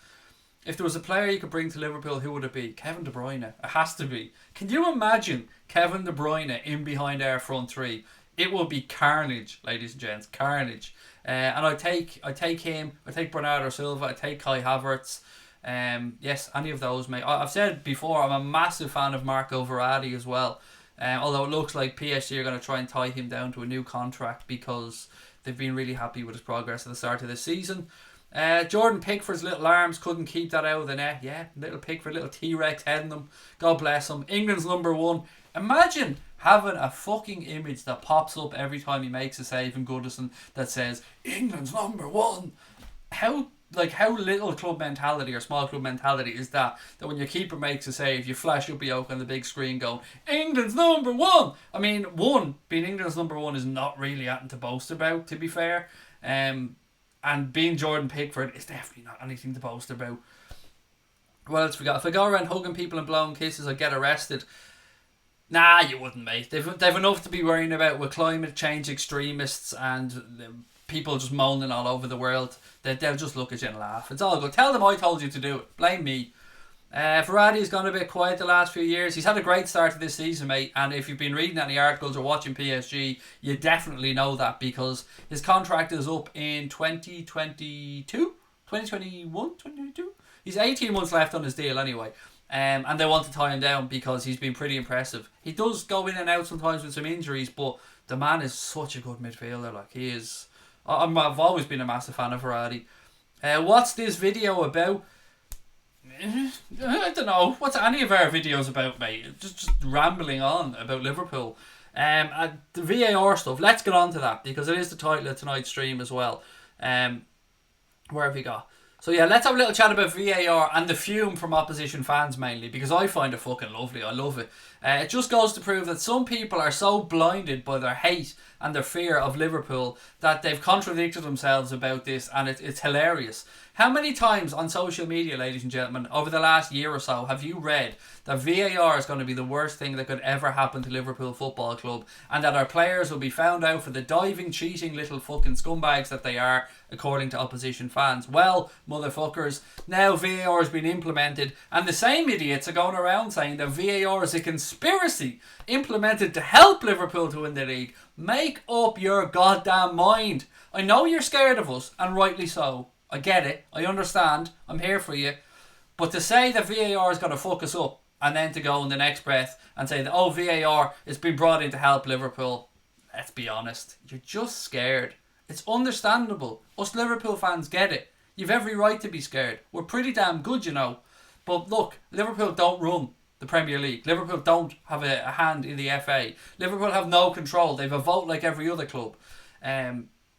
If there was a player you could bring to Liverpool, who would it be? Kevin De Bruyne. It has to be. Can you imagine Kevin De Bruyne in behind our front three? It will be carnage, ladies and gents. Carnage. And I take him. I take Bernardo Silva. I take Kai Havertz. Yes, any of those, mate. I've said before, I'm a massive fan of Marco Verratti as well. Although it looks like PSG are going to try and tie him down to a new contract because they've been really happy with his progress at the start of the season. Jordan Pickford's little arms couldn't keep that out of the net. Yeah, little Pickford, little T-Rex heading them. God bless him. England's number 1. Imagine having a fucking image that pops up every time he makes a save in Goodison that says England's number 1. How little club mentality or small club mentality is that when your keeper makes a save, you flash up your on the big screen going, England's number 1. I mean, being England's number 1 is not really anything to boast about, to be fair. And being Jordan Pickford is definitely not anything to boast about. What else we got? If I go around hugging people and blowing kisses, I'd get arrested. Nah, you wouldn't, mate. They've enough to be worrying about with climate change extremists and people just moaning all over the world. They'll just look at you and laugh. It's all good. Tell them I told you to do it. Blame me. Verratti's gone a bit quiet the last few years. He's had a great start to this season, mate, and if you've been reading any articles or watching PSG, you definitely know that because his contract is up in 2022? 2021? 2022? He's 18 months left on his deal anyway, and they want to tie him down because he's been pretty impressive. He does go in and out sometimes with some injuries, but the man is such a good midfielder. Like, he is... I've always been a massive fan of Verratti. What's this video about? I don't know. What's any of our videos about, mate? Just rambling on about Liverpool. The VAR stuff, let's get on to that because it is the title of tonight's stream as well. Where have we got? So yeah, let's have a little chat about VAR and the fume from opposition fans mainly because I find it fucking lovely. I love it. It just goes to prove that some people are so blinded by their hate and their fear of Liverpool that they've contradicted themselves about this, and it's hilarious. How many times on social media, ladies and gentlemen, over the last year or so have you read that VAR is going to be the worst thing that could ever happen to Liverpool Football Club and that our players will be found out for the diving, cheating little fucking scumbags that they are, according to opposition fans? Well, motherfuckers, now VAR has been implemented and the same idiots are going around saying that VAR is a conspiracy implemented to help Liverpool to win the league. Make up your goddamn mind. I know you're scared of us, and rightly so. I get it. I understand. I'm here for you. But to say that VAR is going to fuck us up and then to go in the next breath and say that, oh, VAR has been brought in to help Liverpool. Let's be honest. You're just scared. It's understandable. Us Liverpool fans get it. You've every right to be scared. We're pretty damn good, you know. But look, Liverpool don't run the Premier League. Liverpool don't have a hand in the FA. Liverpool have no control. They've a vote like every other club.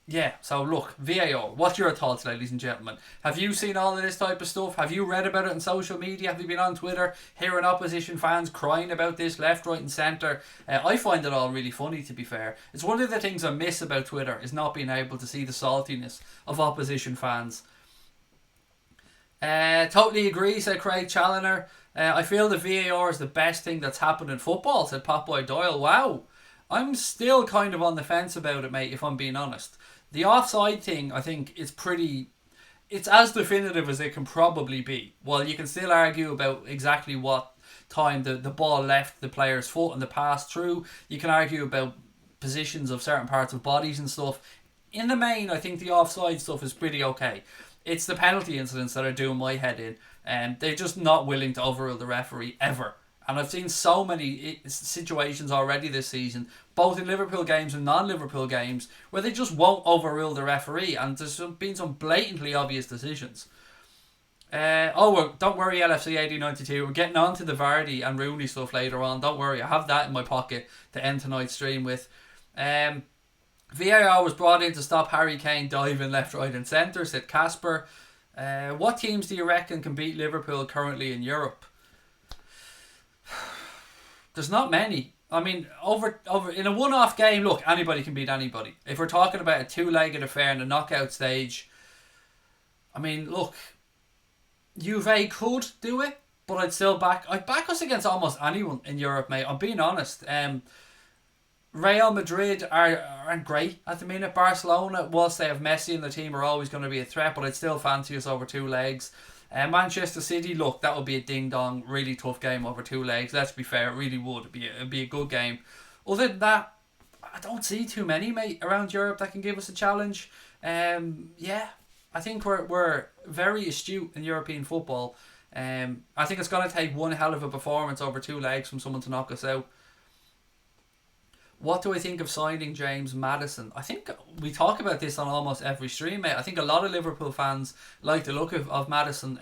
Yeah, so look, VAR, what's your thoughts, ladies and gentlemen? Have you seen all of this type of stuff? Have you read about it on social media? Have you been on Twitter hearing opposition fans crying about this left, right and centre? I find it all really funny, to be fair. It's one of the things I miss about Twitter, is not being able to see the saltiness of opposition fans. Totally agree, said Craig Challoner. I feel the VAR is the best thing that's happened in football, said Popboy Doyle. Wow. I'm still kind of on the fence about it, mate, if I'm being honest. The offside thing, I think, is it's as definitive as it can probably be. While you can still argue about exactly what time the ball left the player's foot and the pass through, you can argue about positions of certain parts of bodies and stuff. In the main, I think the offside stuff is pretty okay. It's the penalty incidents that are doing my head in, and they're just not willing to overrule the referee ever. And I've seen so many situations already this season, both in Liverpool games and non-Liverpool games, where they just won't overrule the referee, and there's been some blatantly obvious decisions. Don't worry, LFC 8092. We're getting on to the Vardy and Rooney stuff later on. Don't worry, I have that in my pocket to end tonight's stream with. VAR was brought in to stop Harry Kane diving left, right and centre, said Casper. What teams do you reckon can beat Liverpool currently in Europe? There's not many. I mean, over in a one-off game, look, anybody can beat anybody. If we're talking about a two-legged affair in the knockout stage, I mean, look, Juve could do it, but I'd back us against almost anyone in Europe, mate. I'm being honest. Real Madrid aren't great at the minute. Barcelona, whilst they have Messi in the team, are always going to be a threat, but I'd still fancy us over two legs. Manchester City, look, that would be a ding-dong, really tough game over two legs. Let's be fair, it really would. It'd be a good game. Other than that, I don't see too many, mate, around Europe that can give us a challenge. Yeah, I think we're very astute in European football. I think it's going to take one hell of a performance over two legs from someone to knock us out. What do I think of signing James Maddison? I think we talk about this on almost every stream, mate. I think a lot of Liverpool fans like the look of Maddison.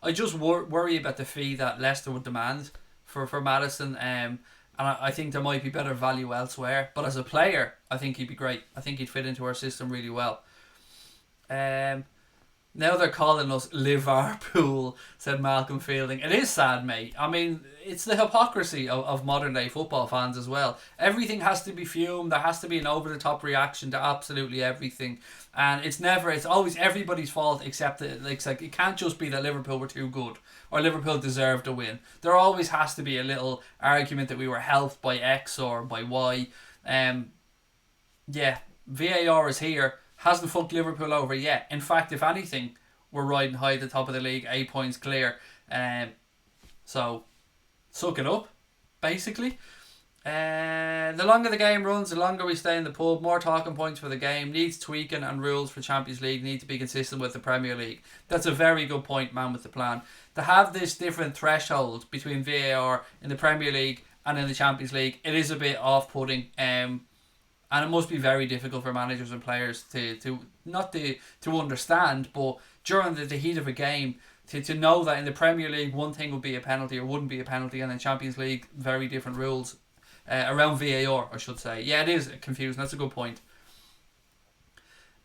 I just worry about the fee that Leicester would demand for Maddison. And I think there might be better value elsewhere. But as a player, I think he'd be great. I think he'd fit into our system really well. Now they're calling us LivERpOoL, said Malcolm Fielding. It is sad, mate. I mean, it's the hypocrisy of modern day football fans as well. Everything has to be fumed. There has to be an over the top reaction to absolutely everything. And it's always everybody's fault except that it can't just be that Liverpool were too good or Liverpool deserved a win. There always has to be a little argument that we were helped by X or by Y. Yeah, VAR is here. Hasn't fucked Liverpool over yet. In fact, if anything, we're riding high at the top of the league, 8 points clear. So, suck it up, basically. The longer the game runs, the longer we stay in the pub. More talking points for the game. Needs tweaking, and rules for Champions League need to be consistent with the Premier League. That's a very good point, man, with the plan. To have this different threshold between VAR in the Premier League and in the Champions League, it is a bit off-putting. And it must be very difficult for managers and players to understand, but during the heat of a game, to know that in the Premier League one thing would be a penalty or wouldn't be a penalty, and in Champions League very different rules around VAR, I should say. Yeah, it is confusing. That's a good point.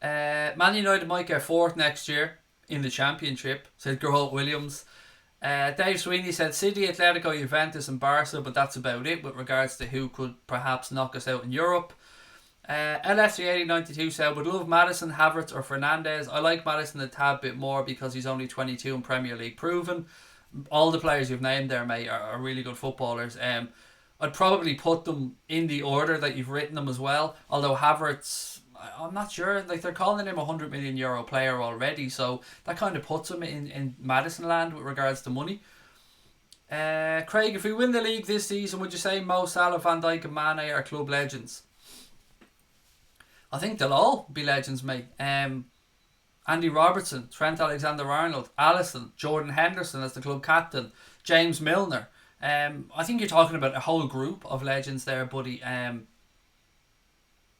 Man United might get fourth next year in the Championship, said Geralt Williams. Dave Sweeney said City, Atletico, Juventus and Barca, but that's about it with regards to who could perhaps knock us out in Europe. LFC 8092 said, would love Maddison, Havertz or Fernandes. I like Maddison a tad bit more because he's only 22 and Premier League proven. All the players you've named there, mate, are really good footballers. I'd probably put them in the order that you've written them as well. Although Havertz, I'm not sure. Like, they're calling him a €100 million player already, so that kind of puts him in Maddison land with regards to money. Craig, if we win the league this season, would you say Mo Salah, Van Dijk and Mane are club legends? I think they'll all be legends, mate. Andy Robertson, Trent Alexander-Arnold, Alisson, Jordan Henderson as the club captain, James Milner. I think you're talking about a whole group of legends there, buddy. And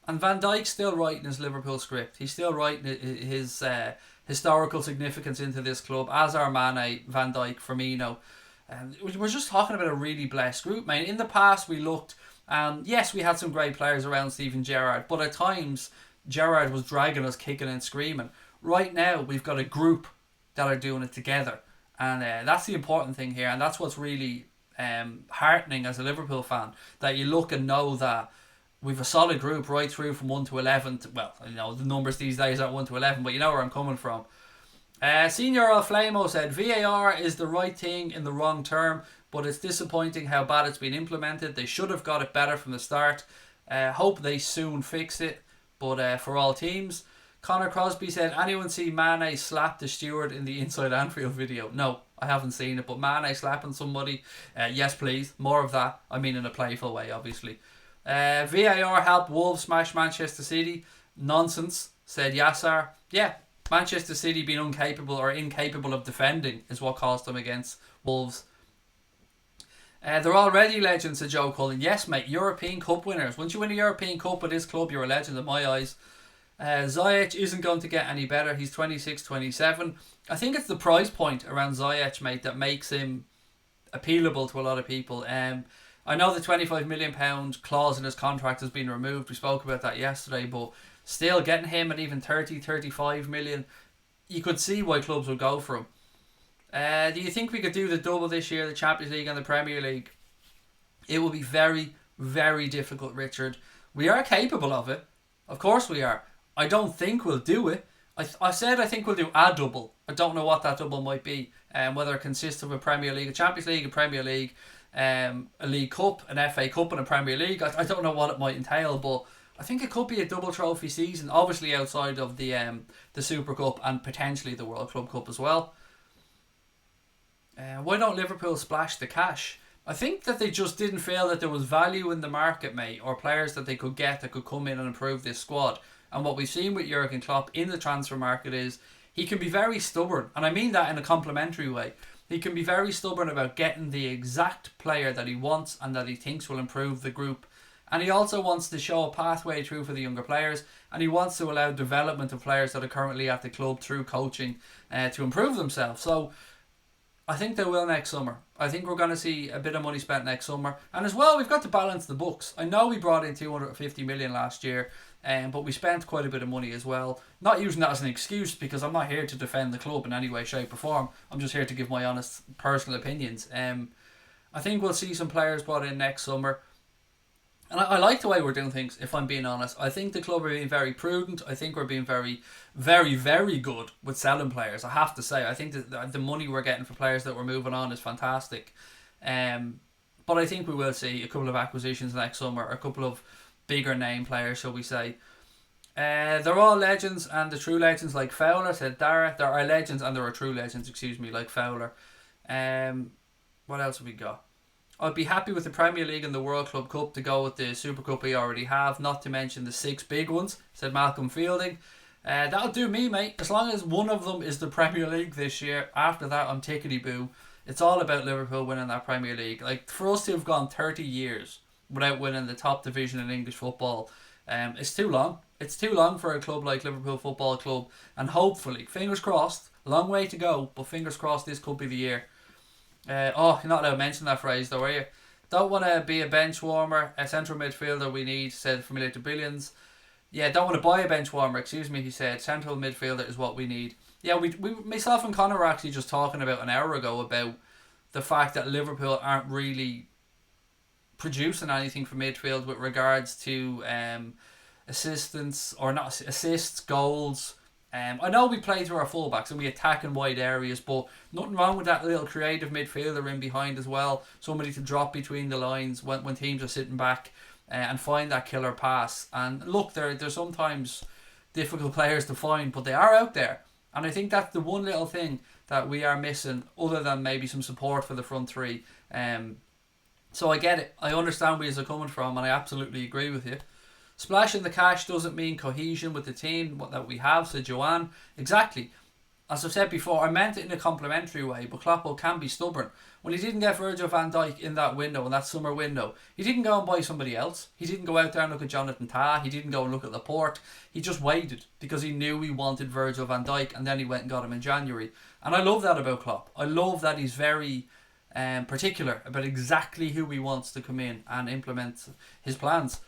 Van Dijk's still writing his Liverpool script. He's still writing his historical significance into this club, as are Mane, Van Dijk, Firmino. We're just talking about a really blessed group, mate. In the past, we looked, yes, we had some great players around Steven Gerrard, but at times, Gerrard was dragging us kicking and screaming. Right now, we've got a group that are doing it together. And that's the important thing here. And that's what's really heartening as a Liverpool fan. That you look and know that we've a solid group right through from 1 to 11. Well, you know, the numbers these days aren't 1 to 11, but you know where I'm coming from. Senior Alflamo said, VAR is the right thing in the wrong term, but it's disappointing how bad it's been implemented. They should have got it better from the start. Hope they soon fix it, but for all teams. Connor Crosby said, anyone see Mane slap the steward in the Inside Anfield video? No, I haven't seen it, but Mane slapping somebody, yes please, more of that. I mean in a playful way, obviously. VAR helped Wolves smash Manchester City. Nonsense, said Yassar. Yeah, Manchester City being incapable of defending is what cost them against Wolves. They're already legends, said Joe Cullen. Yes, mate, European Cup winners. Once you win a European Cup with this club, you're a legend in my eyes. Ziyech isn't going to get any better. He's 26, 27. I think it's the price point around Ziyech, mate, that makes him appealable to a lot of people. I know the £25 million clause in his contract has been removed. We spoke about that yesterday, but still getting him at even 30, 35 million, you could see why clubs would go for him. Do you think we could do the double this year, the Champions League and the Premier League? It will be very, very difficult, Richard. We are capable of it. Of course we are. I don't think we'll do it. I said I think we'll do a double. I don't know what that double might be. Whether it consists of a Premier League, a Champions League, a Premier League, a League Cup, an FA Cup and a Premier League. I don't know what it might entail, but I think it could be a double trophy season, obviously outside of the Super Cup and potentially the World Club Cup as well. Why don't Liverpool splash the cash? I think that they just didn't feel that there was value in the market, mate, or players that they could get that could come in and improve this squad. And what we've seen with Jurgen Klopp in the transfer market is he can be very stubborn, and I mean that in a complimentary way. He can be very stubborn about getting the exact player that he wants and that he thinks will improve the group. And he also wants to show a pathway through for the younger players, and he wants to allow development of players that are currently at the club through coaching to improve themselves. So I think they will next summer. I think we're going to see a bit of money spent next summer. And as well, we've got to balance the books. I know we brought in 250 million last year, but we spent quite a bit of money as well. Not using that as an excuse, because I'm not here to defend the club in any way, shape or form. I'm just here to give my honest personal opinions. I think we'll see some players brought in next summer. And I like the way we're doing things, if I'm being honest. I think the club are being very prudent. I think we're being very, very, very good with selling players. I have to say, I think that the money we're getting for players that we're moving on is fantastic. But I think we will see a couple of acquisitions next summer, a couple of bigger name players, shall we say. They're all legends, and the true legends like Fowler, said Dara. There are legends and there are true legends, like Fowler. What else have we got? I'd be happy with the Premier League and the World Club Cup to go with the Super Cup we already have, not to mention the 6 big ones, said Malcolm Fielding. That'll do me, mate. As long as one of them is the Premier League this year, after that I'm tickety-boo. It's all about Liverpool winning that Premier League. Like, for us to have gone 30 years without winning the top division in English football, it's too long. It's too long for a club like Liverpool Football Club, and hopefully, fingers crossed, long way to go, but fingers crossed this could be the year. You're not allowed to mention that phrase though, are you? Don't want to be a bench warmer. A central midfielder we need, said Familiar to Billions. Yeah, don't want to buy a bench warmer, excuse me, he said. Central midfielder is what we need. Yeah, we myself and Connor were actually just talking about an hour ago about the fact that Liverpool aren't really producing anything for midfield with regards to assists, goals. I know we play through our fullbacks and we attack in wide areas, but nothing wrong with that little creative midfielder in behind as well. Somebody to drop between the lines when teams are sitting back and find that killer pass. And look, they're sometimes difficult players to find, but they are out there. And I think that's the one little thing that we are missing, other than maybe some support for the front three. So I get it. I understand where you're coming from, and I absolutely agree with you. Splashing the cash doesn't mean cohesion with the team that we have, said Joanne. Exactly. As I've said before, I meant it in a complimentary way, but Klopp can be stubborn. When he didn't get Virgil van Dijk in that window, in that summer window, he didn't go and buy somebody else. He didn't go out there and look at Jonathan Tah. He didn't go and look at Laporte. He just waited because he knew he wanted Virgil van Dijk, and then he went and got him in January. And I love that about Klopp. I love that he's very particular about exactly who he wants to come in and implement his plans.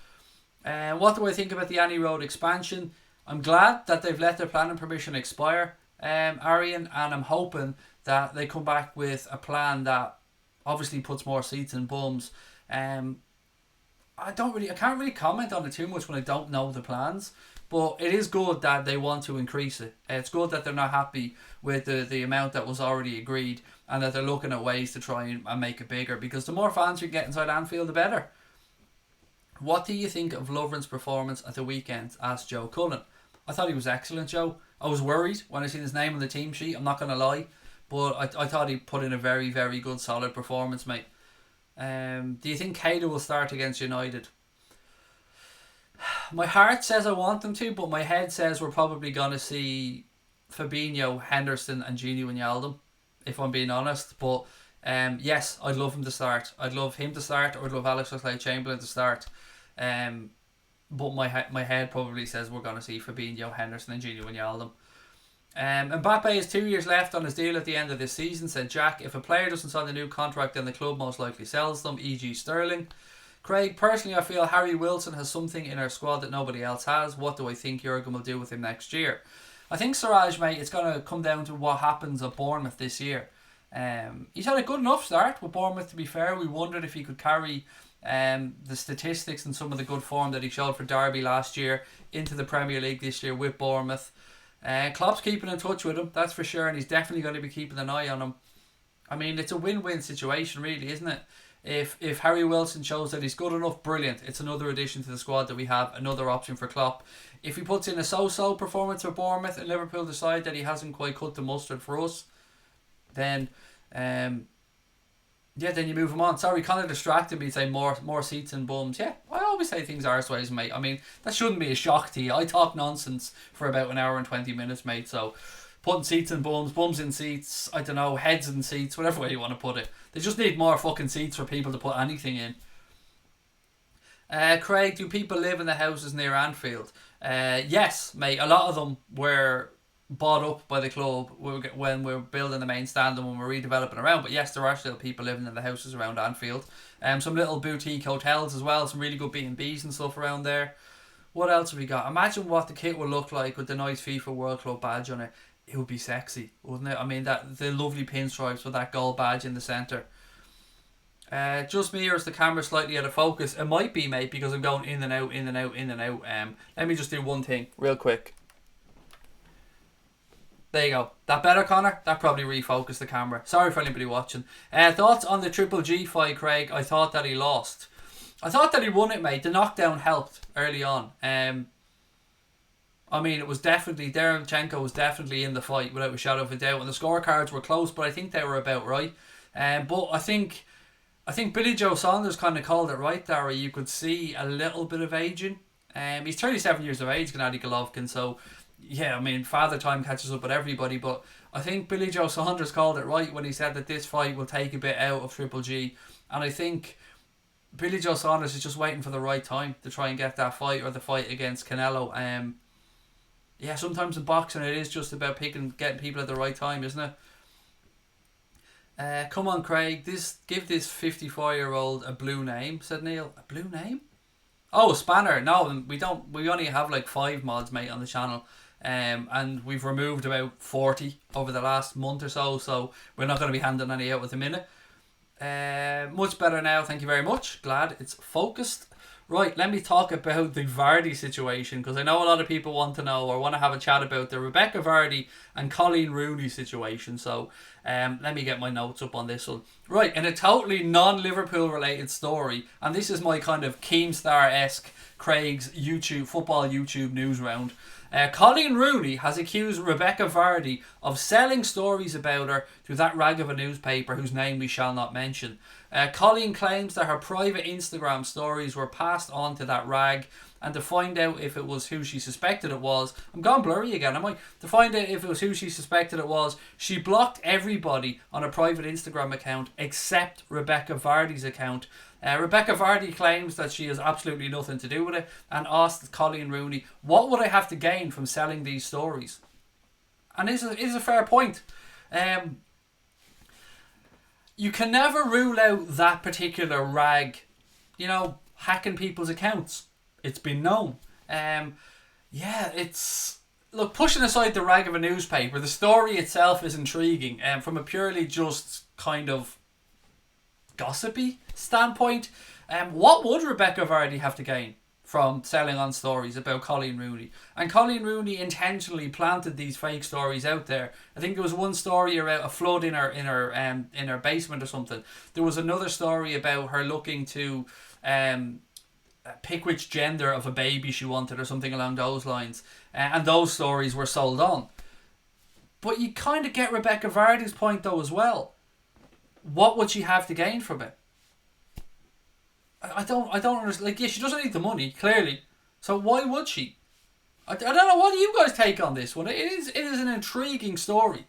What do I think about the Annie Road expansion? I'm glad that they've let their planning permission expire, Arian, and I'm hoping that they come back with a plan that obviously puts more seats in bums. I can't really comment on it too much when I don't know the plans, but it is good that they want to increase it. It's good that they're not happy with the amount that was already agreed, and that they're looking at ways to try and make it bigger, because the more fans you get inside Anfield, the better. What do you think of Lovren's performance at the weekend? Asked Joe Cullen. I thought he was excellent, Joe. I was worried when I seen his name on the team sheet, I'm not going to lie, but I thought he put in a very, very good, solid performance, mate. Do you think Keita will start against United? My heart says I want them to, but my head says we're probably going to see Fabinho, Henderson and Gini Wijnaldum, if I'm being honest. But yes, I'd love him to start. I'd love him to start, or I'd love Alex Oxlade-Chamberlain to start. But my head probably says we're going to see Fabinho, Henderson and Gini Wijnaldum. Mbappe has 2 years left on his deal at the end of this season, said Jack. If a player doesn't sign a new contract, then the club most likely sells them, e.g. Sterling. Craig, personally I feel Harry Wilson has something in our squad that nobody else has. What do I think Jurgen will do with him next year? I think, Siraj, mate, it's going to come down to what happens at Bournemouth this year. He's had a good enough start with Bournemouth, to be fair. We wondered if he could carry the statistics and some of the good form that he showed for Derby last year into the Premier League this year with Bournemouth. Klopp's keeping in touch with him, that's for sure, and he's definitely going to be keeping an eye on him. I mean, it's a win-win situation, really, isn't it? If Harry Wilson shows that he's good enough, brilliant. It's another addition to the squad that we have, another option for Klopp. If he puts in a so-so performance for Bournemouth and Liverpool decide that he hasn't quite cut the mustard for us, then then you move him on. Sorry, kind of distracted me saying more seats and bums. Yeah, I always say things arseways, mate. I mean, that shouldn't be a shock to you. I talk nonsense for about an hour and 20 minutes, mate. So putting seats in bums in seats, I don't know, heads in seats, whatever way you want to put it. They just need more fucking seats for people to put anything in. Craig, do people live in the houses near Anfield? Yes, mate. A lot of them were bought up by the club when we're building the main stand and when we're redeveloping around. But yes, there are still people living in the houses around Anfield. Some little boutique hotels as well. Some really good B&Bs and stuff around there. What else have we got? Imagine what the kit would look like with the nice FIFA World Club badge on it. It would be sexy, wouldn't it? I mean, the lovely pinstripes with that gold badge in the centre. Just me, or is the camera slightly out of focus? It might be, mate, because I'm going in and out, in and out, in and out. Let me just do one thing real quick. There you go. That better, Connor? That probably refocused the camera. Sorry for anybody watching. Thoughts on the Triple G fight, Craig? I thought that he lost. I thought that he won it, mate. The knockdown helped early on. I mean, it was definitely, Derevchenko was definitely in the fight without a shadow of a doubt, and the scorecards were close, but I think they were about right. But I think Billy Joe Saunders kind of called it right there. You could see a little bit of aging. He's 37 years of age, Gennady Golovkin, so yeah, I mean, father time catches up with everybody, but I think Billy Joe Saunders called it right when he said that this fight will take a bit out of Triple G, and I think Billy Joe Saunders is just waiting for the right time to try and get that fight, or the fight against Canelo. Yeah, sometimes in boxing it is just about getting people at the right time, isn't it? Come on, Craig. Give this 54-year-old a blue name, said Neil. A blue name? Oh, Spanner. No, we don't. We only have like 5 mods, mate, on the channel. And we've removed about 40 over the last month or so, so we're not going to be handing any out at the minute. Much better now, thank you very much. Glad it's focused. Right, let me talk about the Vardy situation, because I know a lot of people want to know or want to have a chat about the Rebecca Vardy and Colleen Rooney situation. So let me get my notes up on this one. Right, in a totally non-Liverpool related story, and this is my kind of Keemstar-esque Craig's football YouTube news round. Colleen Rooney has accused Rebecca Vardy of selling stories about her to that rag of a newspaper whose name we shall not mention. Colleen claims that her private Instagram stories were passed on to that rag, and to find out if it was who she suspected it was, I'm gone blurry again, am I? To find out if it was who she suspected it was, she blocked everybody on a private Instagram account except Rebecca Vardy's account. Rebecca Vardy claims that she has absolutely nothing to do with it, and asked Colleen Rooney, what would I have to gain from selling these stories? And it is a fair point. you can never rule out that particular rag, you know, hacking people's accounts. It's been known. Yeah, it's... Look, pushing aside the rag of a newspaper, the story itself is intriguing. From a purely just kind of gossipy standpoint, what would Rebecca Vardy have to gain from selling on stories about Colleen Rooney? And Colleen Rooney intentionally planted these fake stories out there. I think there was one story about a flood in her basement or something. There was another story about her looking to pick which gender of a baby she wanted or something along those lines, and those stories were sold on. But you kind of get Rebecca Vardy's point though as well. What would she have to gain from it? I don't understand. Like, yeah, she doesn't need the money, clearly. So why would she? I don't know. What do you guys take on this one? It is an intriguing story.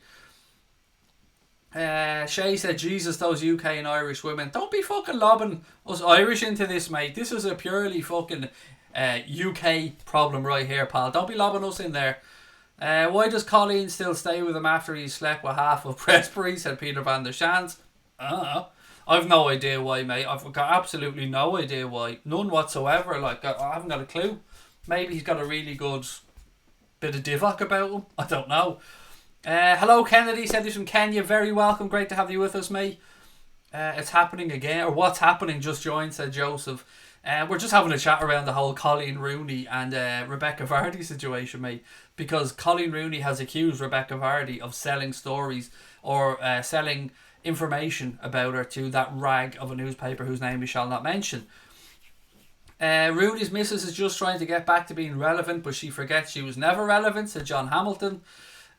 Shay said, Jesus, those UK and Irish women. Don't be fucking lobbing us Irish into this, mate. This is a purely fucking UK problem right here, pal. Don't be lobbing us in there. Why does Colleen still stay with him after he slept with half of Pressbury, said Peter van der Shans. I've no idea why, mate. I've got absolutely no idea why. None whatsoever. Like, I haven't got a clue. Maybe he's got a really good bit of Divock about him. I don't know. Hello, Kennedy, said this from Kenya. Very welcome. Great to have you with us, mate. It's happening again. Or what's happening just joined, said Joseph. We're just having a chat around the whole Colleen Rooney and Rebecca Vardy situation, mate. Because Colleen Rooney has accused Rebecca Vardy of selling stories or selling information about her to that rag of a newspaper whose name we shall not mention. Rooney's missus is just trying to get back to being relevant, but she forgets she was never relevant, said John Hamilton.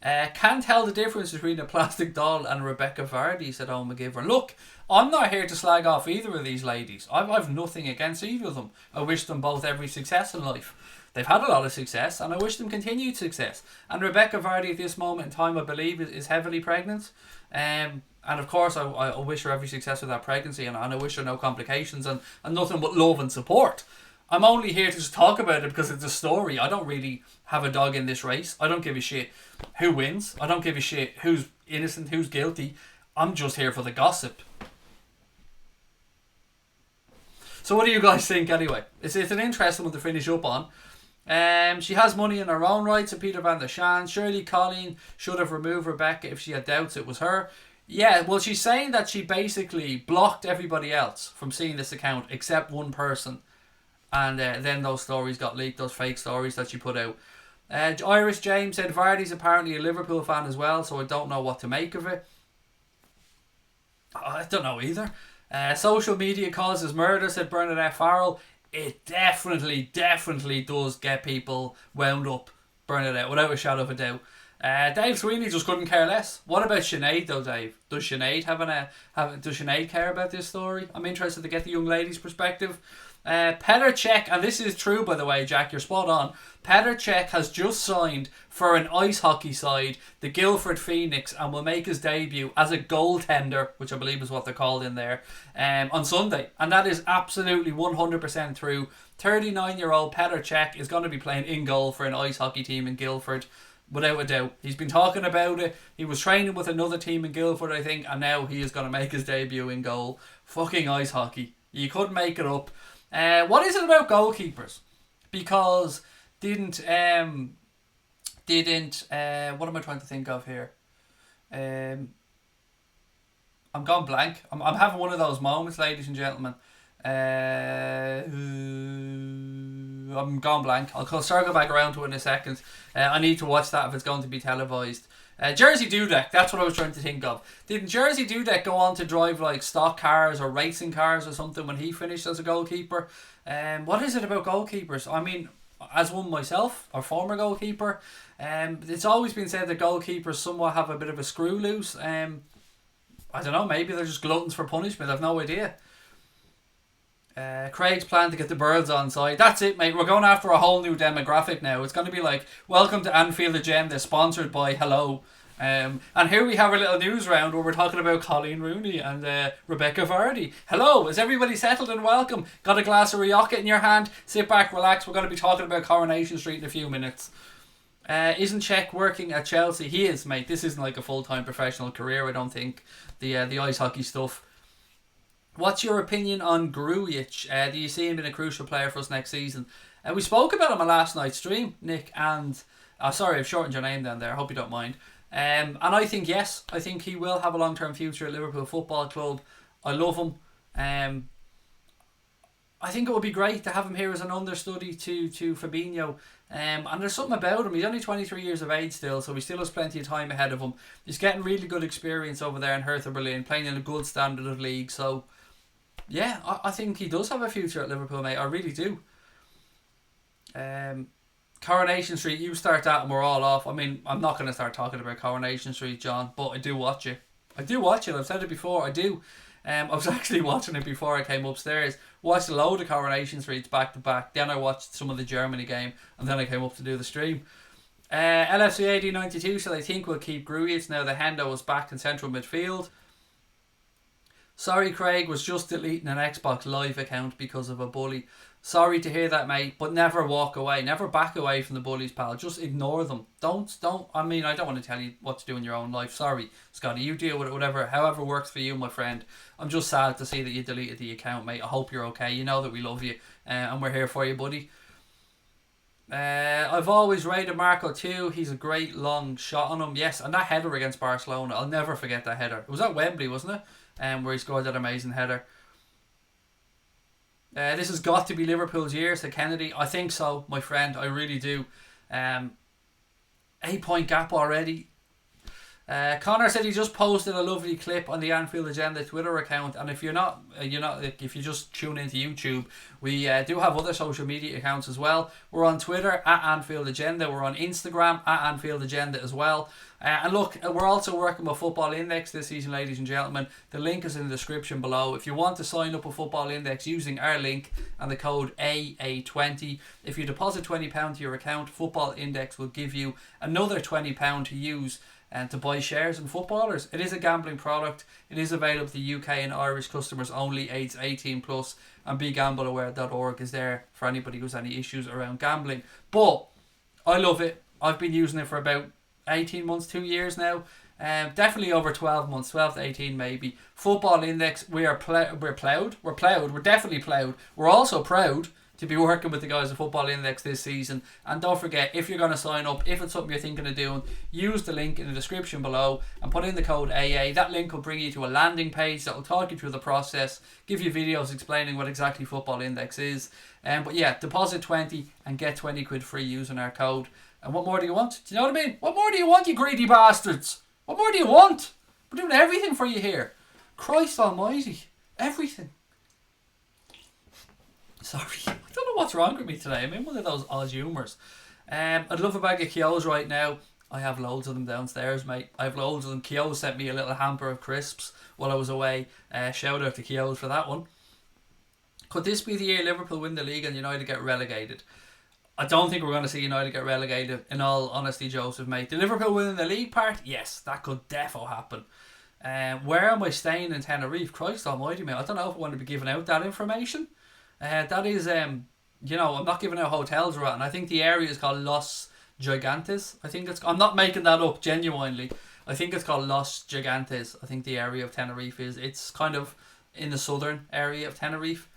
Can't tell the difference between a plastic doll and Rebecca Vardy, said Owen McGivern. Look, I'm not here to slag off either of these ladies. I've nothing against either of them. I wish them both every success in life. They've had a lot of success, and I wish them continued success. And Rebecca Vardy at this moment in time, I believe, is heavily pregnant. And of course, I wish her every success with that pregnancy, and I wish her no complications and nothing but love and support. I'm only here to just talk about it because it's a story. I don't really have a dog in this race. I don't give a shit who wins. I don't give a shit who's innocent, who's guilty. I'm just here for the gossip. So what do you guys think anyway? It's an interesting one to finish up on. She has money in her own right, said Peter van der Shan. Surely Colleen should have removed Rebecca if she had doubts it was her. Yeah, well, she's saying that she basically blocked everybody else from seeing this account except one person. And then those stories got leaked, those fake stories that she put out. Irish James said Vardy's apparently a Liverpool fan as well, so I don't know what to make of it. I don't know either. Social media causes murder, said Bernadette Farrell. It definitely does get people wound up, Bernadette, without a shadow of a doubt. Dave Sweeney just couldn't care less. What about Sinead though, Dave? Does Sinead does Sinead care about this story? I'm interested to get the young lady's perspective. Petr Cech, and this is true by the way, Jack, you're spot on. Petr Cech has just signed for an ice hockey side, the Guildford Phoenix, and will make his debut as a goaltender, which I believe is what they're called in there, on Sunday. And that is absolutely 100% true. 39-year-old Petr Cech is going to be playing in goal for an ice hockey team in Guildford, without a doubt. He's been talking about it. He was training with another team in Guildford, I think, and now he is going to make his debut in goal. Fucking ice hockey. You couldn't make it up. What is it about goalkeepers? Because what am I trying to think of here? I'm gone blank. I'm having one of those moments, ladies and gentlemen. I'm gone blank. I'll circle back around to it in a second. I need to watch that if it's going to be televised. Jerzy Dudek, that's what I was trying to think of. Didn't Jerzy Dudek go on to drive like stock cars or racing cars or something when he finished as a goalkeeper? What is it about goalkeepers? I mean, as one myself, or former goalkeeper, it's always been said that goalkeepers somewhat have a bit of a screw loose. I don't know, maybe they're just gluttons for punishment. I've no idea. Craig's plan to get the birds on side. That's it, mate. We're going after a whole new demographic now. It's going to be like, welcome to Anfield Agenda, sponsored by Hello. And here we have a little news round where we're talking about Colleen Rooney and Rebecca Vardy. Hello, is everybody settled and welcome? Got a glass of Rioja in your hand? Sit back, relax. We're going to be talking about Coronation Street in a few minutes. Isn't Cech working at Chelsea? He is, mate. This isn't like a full-time professional career, I don't think. the ice hockey stuff. What's your opinion on Grujic? Do you see him being a crucial player for us next season? We spoke about him on last night's stream, Nick, and sorry, I've shortened your name down there. I hope you don't mind. And I think yes, I think he will have a long-term future at Liverpool Football Club. I love him. I think it would be great to have him here as an understudy to Fabinho. And there's something about him. He's only 23 years of age still, so he still has plenty of time ahead of him. He's getting really good experience over there in Hertha Berlin, playing in a good standard of league. So, yeah, I think he does have a future at Liverpool, mate. I really do. Coronation Street, you start that and we're all off. I mean, I'm not going to start talking about Coronation Street, John, but I do watch it. I've said it before, I do. I was actually watching it before I came upstairs. Watched a load of Coronation Streets back to back. Then I watched some of the Germany game, and then I came up to do the stream. LFC AD92 said I think we'll keep Grujic now the Hendo is back in central midfield. Sorry, Craig was just deleting an Xbox Live account because of a bully. Sorry to hear that, mate, but never walk away. Never back away from the bullies, pal. Just ignore them. Don't. I mean, I don't want to tell you what to do in your own life. Sorry, Scotty. You deal with it, however works for you, my friend. I'm just sad to see that you deleted the account, mate. I hope you're okay. You know that we love you, and we're here for you, buddy. I've always rated Marco too. He's a great long shot on him. Yes, and that header against Barcelona, I'll never forget that header. It was at Wembley, wasn't it? Where he scored that amazing header. This has got to be Liverpool's year, said Kennedy. I think so, my friend. I really do. 8-point gap already. Connor said he just posted a lovely clip on the Anfield Agenda Twitter account, and if if you just tune into YouTube, we do have other social media accounts as well. We're on Twitter at Anfield Agenda. We're on Instagram at Anfield Agenda as well. And look, we're also working with Football Index this season, ladies and gentlemen. The link is in the description below. If you want to sign up with Football Index using our link and the code AA20, if you deposit £20 to your account, Football Index will give you another £20 to use and to buy shares in footballers. It is a gambling product. It is available to UK and Irish customers only, aged 18 plus, and begambleaware.org is there for anybody who's any issues around gambling. But I love it. I've been using it for about 18 months, 2 years now. Definitely over 12 months, 12 to 18 maybe. Football Index, we're definitely ploughed. We're also proud to be working with the guys at Football Index this season. And don't forget, if you're going to sign up, if it's something you're thinking of doing, use the link in the description below and put in the code AA. That link will bring you to a landing page that will talk you through the process, give you videos explaining what exactly Football Index is. But yeah, deposit 20 and get 20 quid free using our code. And what more do you want? Do you know what I mean? What more do you want, you greedy bastards? What more do you want? We're doing everything for you here. Christ almighty. Everything. Sorry. I don't know what's wrong with me today. I'm in one of those odd humours. I'd love a bag of Kyo's right now. I have loads of them downstairs, mate. I have loads of them. Kyo sent me a little hamper of crisps while I was away. Shout out to Kyo's for that one. Could this be the year Liverpool win the league and United get relegated? I don't think we're going to see United get relegated, in all honesty, Joseph, mate. The Liverpool winning the league part? Yes, that could defo happen. Where am I staying in Tenerife? Christ almighty, mate. I don't know if I want to be giving out that information. That is, I'm not giving out hotels or anything. I think the area is called Los Gigantes. I'm not making that up, genuinely. I think it's called Los Gigantes. I think the area of Tenerife is. It's kind of in the southern area of Tenerife.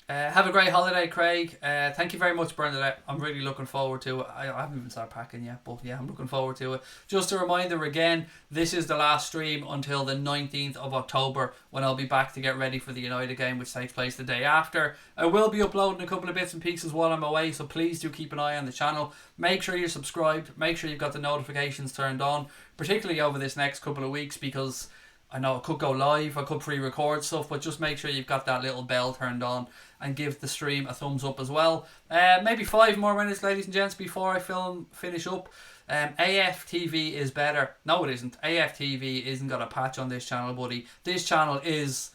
Have a great holiday, Craig. Thank you very much, Bernadette. I'm really looking forward to it. I haven't even started packing yet, but yeah, I'm looking forward to it. Just a reminder again, this is the last stream until the 19th of October when I'll be back to get ready for the United game, which takes place the day after. I will be uploading a couple of bits and pieces while I'm away, so please do keep an eye on the channel. Make sure you're subscribed. Make sure you've got the notifications turned on, particularly over this next couple of weeks, because I know I could go live, I could pre-record stuff, but just make sure you've got that little bell turned on and give the stream a thumbs up as well. Maybe 5 more minutes, ladies and gents, before I finish up. AFTV is better. No, it isn't. AFTV isn't got a patch on this channel, buddy. This channel it's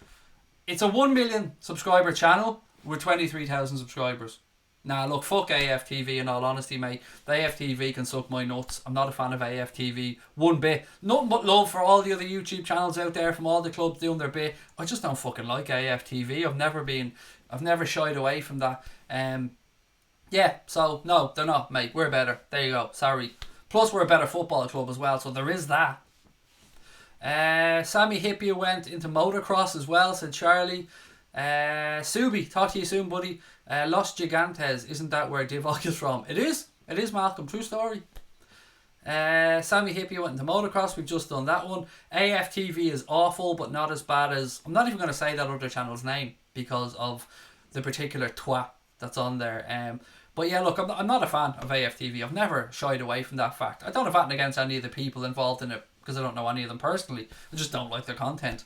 a 1 million subscriber channel with 23,000 subscribers. Nah, look, fuck AFTV in all honesty, mate. The AFTV can suck my nuts. I'm not a fan of AFTV one bit. Nothing but love for all the other YouTube channels out there from all the clubs doing their bit. I just don't fucking like AFTV. I've never shied away from that. Yeah, so no, they're not, mate. We're better. There you go. Sorry. Plus, we're a better football club as well, so there is that. Sammy Hippia went into motocross as well, said Charlie. Subi, talk to you soon, buddy. Los Gigantes, isn't that where Divock is from? It is, Malcolm, true story. Sammy Hippie went into motocross. We've just done that one. AFTV is awful, but not as bad as... I'm not even going to say that other channel's name because of the particular twat that's on there. But yeah, look, I'm not a fan of AFTV. I've never shied away from that fact. I don't have anything against any of the people involved in it because I don't know any of them personally. I just don't like their content.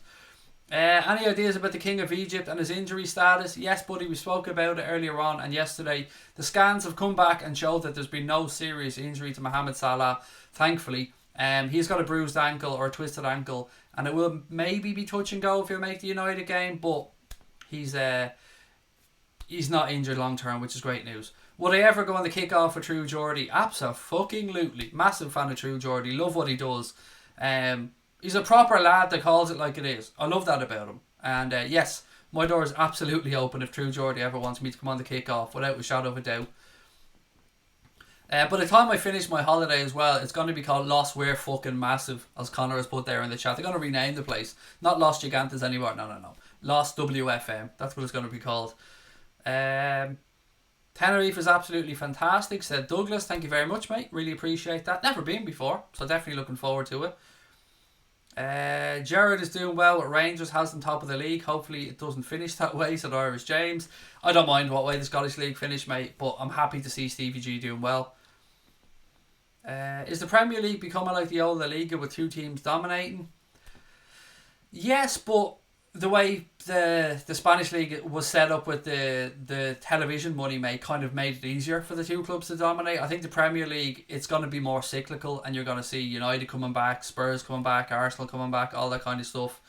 Any ideas about the King of Egypt and his injury status? Yes, buddy, we spoke about it earlier on and yesterday. The scans have come back and showed that there's been no serious injury to Mohamed Salah, thankfully. He's got a bruised ankle or a twisted ankle, and it will maybe be touch and go if he'll make the United game, but he's not injured long term, which is great news. Would I ever go on the kick-off for True Geordie? Abso-fucking-lutely. Massive fan of True Geordie. Love what he does. He's a proper lad that calls it like it is. I love that about him. And yes, my door is absolutely open if True Geordie ever wants me to come on the kick-off, without a shadow of a doubt. By the time I finish my holiday as well, it's going to be called Los We're Fucking Massive, as Connor has put there in the chat. They're going to rename the place. Not Los Gigantes anymore. No. Los WFM. That's what it's going to be called. Tenerife is absolutely fantastic, said Douglas. Thank you very much, mate. Really appreciate that. Never been before, so definitely looking forward to it. Jared is doing well with Rangers, has them top of the league. Hopefully it doesn't finish that way, said Irish James. I don't mind what way the Scottish League finish, mate, but I'm happy to see Stevie G doing well. Is the Premier League becoming like the old La Liga with two teams dominating? Yes, but the way the Spanish League was set up with the television money, mate, kind of made it easier for the two clubs to dominate. I think the Premier League, it's going to be more cyclical, and you're going to see United coming back, Spurs coming back, Arsenal coming back, all that kind of stuff.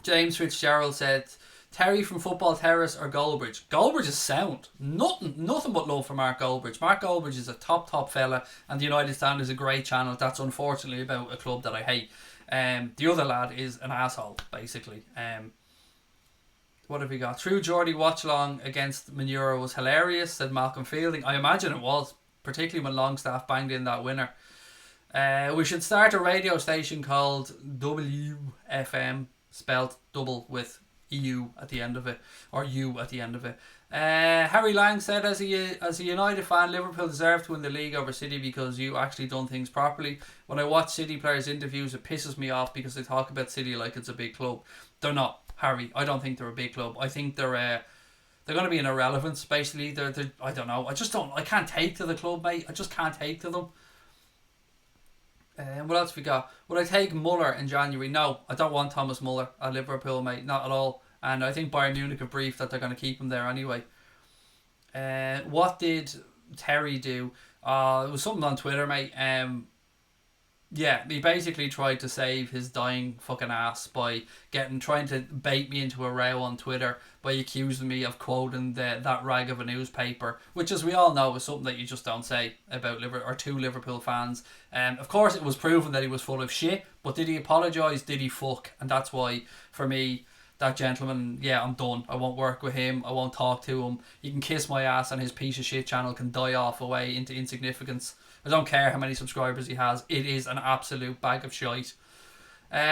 James Fitzgerald said, Terry from Football Terrace or Goldbridge? Goldbridge is sound. Nothing but love for Mark Goldbridge. Mark Goldbridge is a top fella, and the United Stand is a great channel. That's unfortunately about a club that I hate. The other lad is an asshole, basically. What have we got? True Geordie Watchalong against Manura was hilarious, said Malcolm Fielding. I imagine it was, particularly when Longstaff banged in that winner. We should start a radio station called WFM, spelled double with EU at the end of it, or U at the end of it. Harry Lang said, as a United fan, Liverpool deserve to win the league over City because you actually done things properly. When I watch City players' interviews, it pisses me off because they talk about City like it's a big club. They're not, Harry. I don't think they're a big club. I think they're going to be an irrelevance. Basically, they're I don't know. I can't take to the club, mate. I just can't take to them. What else we got? Would I take Muller in January? No, I don't want Thomas Muller at Liverpool, mate. Not at all. And I think Bayern Munich have briefed that they're going to keep him there anyway. What did Terry do? It was something on Twitter, mate. Yeah, he basically tried to save his dying fucking ass by trying to bait me into a row on Twitter by accusing me of quoting that rag of a newspaper, which, as we all know, is something that you just don't say about two Liverpool fans. Of course, it was proven that he was full of shit, but did he apologise? Did he fuck? And that's why, for me, that gentleman, yeah, I'm done. I won't work with him. I won't talk to him. He can kiss my ass, and his piece of shit channel can die off away into insignificance. I don't care how many subscribers he has. It is an absolute bag of shite.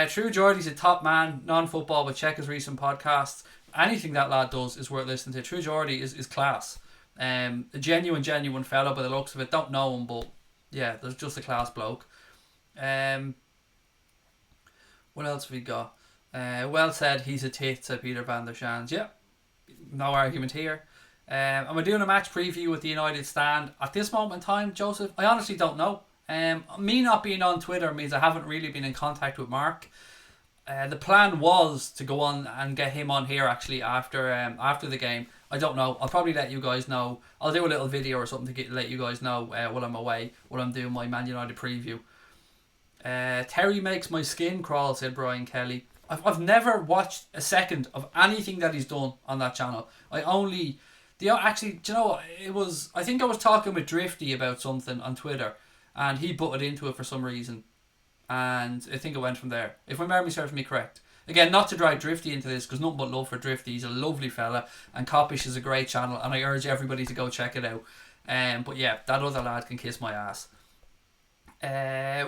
True Geordie's a top man, non-football, but check his recent podcasts. Anything that lad does is worth listening to. True Geordie is class. A genuine fella by the looks of it. Don't know him, but yeah, there's just a class bloke. What else have we got? Well said, he's a tit, said Peter van der Schaans. Yeah, no argument here. Am I doing a match preview with the United stand? At this moment in time, Joseph, I honestly don't know. Me not being on Twitter means I haven't really been in contact with Mark. The plan was to go on and get him on here actually after the game. I don't know. I'll probably let you guys know. I'll do a little video or something to let you guys know while I'm away, while I'm doing my Man United preview. Terry makes my skin crawl, said Brian Kelly. I've never watched a second of anything that he's done on that channel. Actually, do you know what? I think I was talking with Drifty about something on Twitter, and he butted into it for some reason, and I think it went from there. If my memory serves me correct. Again, not to drag Drifty into this, because nothing but love for Drifty. He's a lovely fella, and Coppish is a great channel, and I urge everybody to go check it out. But yeah, that other lad can kiss my ass.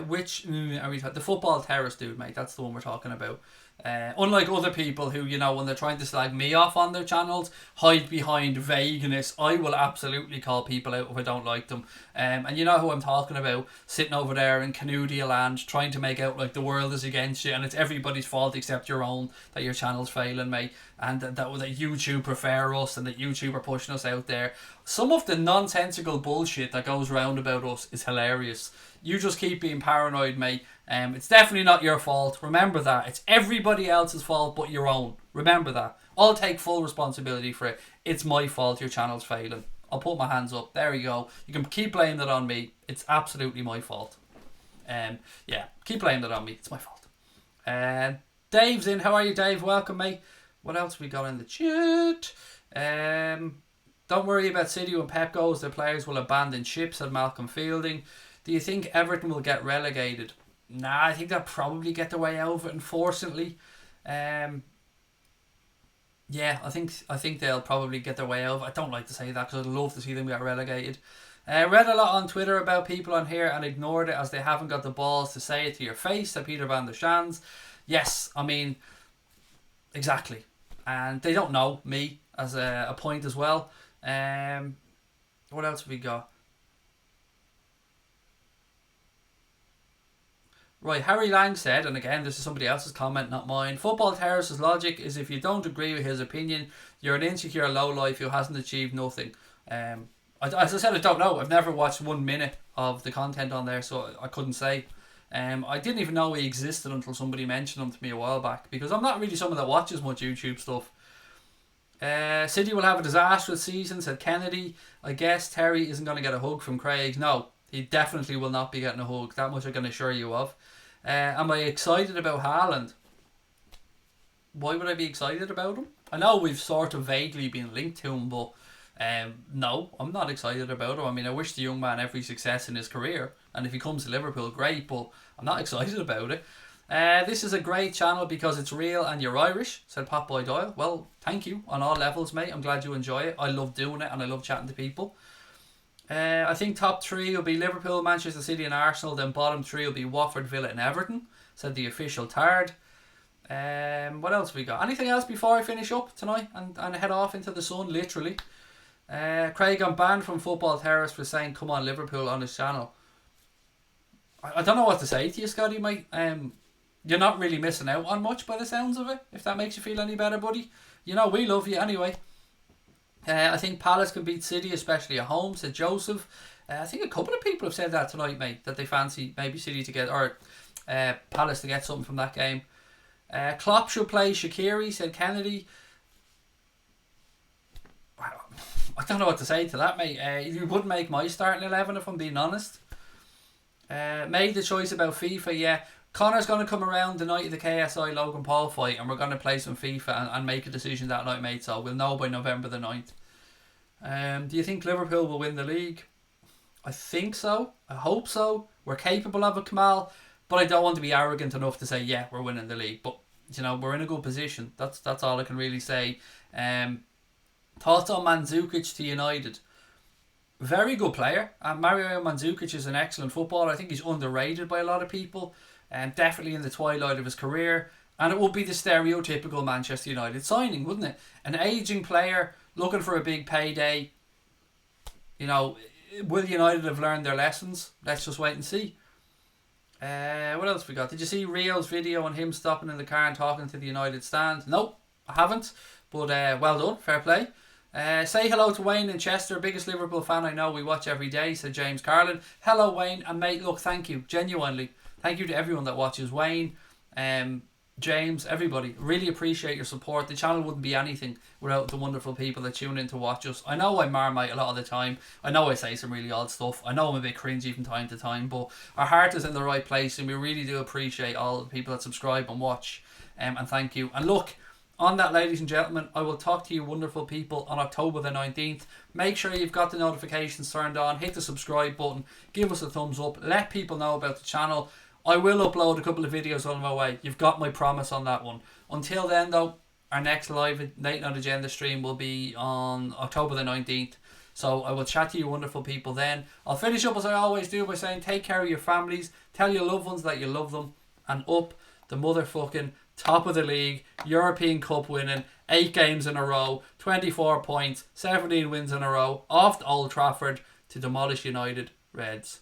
Which are we the football terrorist dude, mate? That's the one we're talking about. Unlike other people who, when they're trying to slag me off on their channels, hide behind vagueness, I will absolutely call people out if I don't like them. And you know who I'm talking about, sitting over there in Canudia land, trying to make out like the world is against you and it's everybody's fault except your own, that your channel's failing, mate, and that YouTube prefer us and that YouTube are pushing us out there. Some of the nonsensical bullshit that goes round about us is hilarious. You just keep being paranoid, mate. It's definitely not your fault. Remember that. It's everybody else's fault but your own. Remember that. I'll take full responsibility for it. It's my fault your channel's failing. I'll put my hands up. There you go. You can keep blaming it on me. It's absolutely my fault. Yeah, keep blaming it on me. It's my fault. Dave's in. How are you, Dave? Welcome, mate. What else we got in the chat? Don't worry about City when Pep goes. The players will abandon ship, said Malcolm Fielding. Do you think Everton will get relegated? Nah, I think they'll probably get their way out of it, unfortunately. Yeah, I think they'll probably get their way out of it. I don't like to say that because I'd love to see them get relegated. Read a lot on Twitter about people on here and ignored it as they haven't got the balls to say it to your face, said Peter van der Schaans. Yes, I mean, exactly. And they don't know me as a point as well. What else have we got? Right, Harry Lang said, and again, this is somebody else's comment, not mine. Football terrorist's logic is if you don't agree with his opinion, you're an insecure lowlife who hasn't achieved nothing. As I said, I don't know. I've never watched 1 minute of the content on there, so I couldn't say. I didn't even know he existed until somebody mentioned him to me a while back, because I'm not really someone that watches much YouTube stuff. City will have a disastrous season, said Kennedy. I guess Terry isn't going to get a hug from Craig. No, he definitely will not be getting a hug. That much I can assure you of. Am I excited about Haaland? Why would I be excited about him? I know we've sort of vaguely been linked to him, but no, I'm not excited about him. I mean, I wish the young man every success in his career, and if he comes to Liverpool, great, but I'm not excited about it. This is a great channel because it's real and you're Irish, said Pat Boy Doyle. Well, thank you on all levels, mate. I'm glad you enjoy it. I love doing it and I love chatting to people. I think top 3 will be Liverpool, Manchester City and Arsenal. Then bottom 3 will be Watford, Villa and Everton, said the official Tard. What else we got? Anything else before I finish up tonight and head off into the sun, literally? Craig, I'm banned from Football Terrorist for saying come on Liverpool on his channel. I don't know what to say to you, Scotty, mate. You're not really missing out on much by the sounds of it, if that makes you feel any better, buddy. You know, we love you anyway. I think Palace can beat City, especially at home, said Joseph. I think a couple of people have said that tonight, mate, that they fancy maybe City to get, or Palace to get something from that game. Klopp should play Shaqiri, said Kennedy. I don't know what to say to that, mate. You wouldn't make my starting 11 if I'm being honest. Made the choice about FIFA, yeah. Connor's going to come around the night of the KSI Logan Paul fight and we're going to play some FIFA and make a decision that night, mate, so we'll know by November the 9th. Do you think Liverpool will win the league? I think so. I hope so. We're capable of it, Kamal, but I don't want to be arrogant enough to say, yeah, we're winning the league. But, we're in a good position. That's all I can really say. Thoughts on Mandzukic to United? Very good player. Mario Mandzukic is an excellent footballer. I think he's underrated by a lot of people. Definitely in the twilight of his career, and it would be the stereotypical Manchester United signing, wouldn't it? An aging player looking for a big payday. Will United have learned their lessons? Let's just wait and see. What else we got? Did you see Rio's video on him stopping in the car and talking to the United stand? Nope, I haven't, but well done, fair play. Say hello to Wayne in Chester, biggest Liverpool fan I know, we watch every day, said James Carlin. Hello Wayne, and mate, look, thank you, genuinely. Thank you to everyone that watches. Wayne, James, everybody. Really appreciate your support. The channel wouldn't be anything without the wonderful people that tune in to watch us. I know I marmite a lot of the time. I know I say some really odd stuff. I know I'm a bit cringy from time to time, but our heart is in the right place and we really do appreciate all the people that subscribe and watch. And thank you. And look, on that, ladies and gentlemen, I will talk to you wonderful people on October the 19th. Make sure you've got the notifications turned on. Hit the subscribe button. Give us a thumbs up. Let people know about the channel. I will upload a couple of videos on my way. You've got my promise on that one. Until then, though, our next live Late Night Agenda stream will be on October the 19th. So I will chat to you wonderful people then. I'll finish up as I always do by saying take care of your families, tell your loved ones that you love them, and up the motherfucking top of the league, European Cup winning, 8 games in a row, 24 points, 17 wins in a row, off to Old Trafford to demolish United Reds.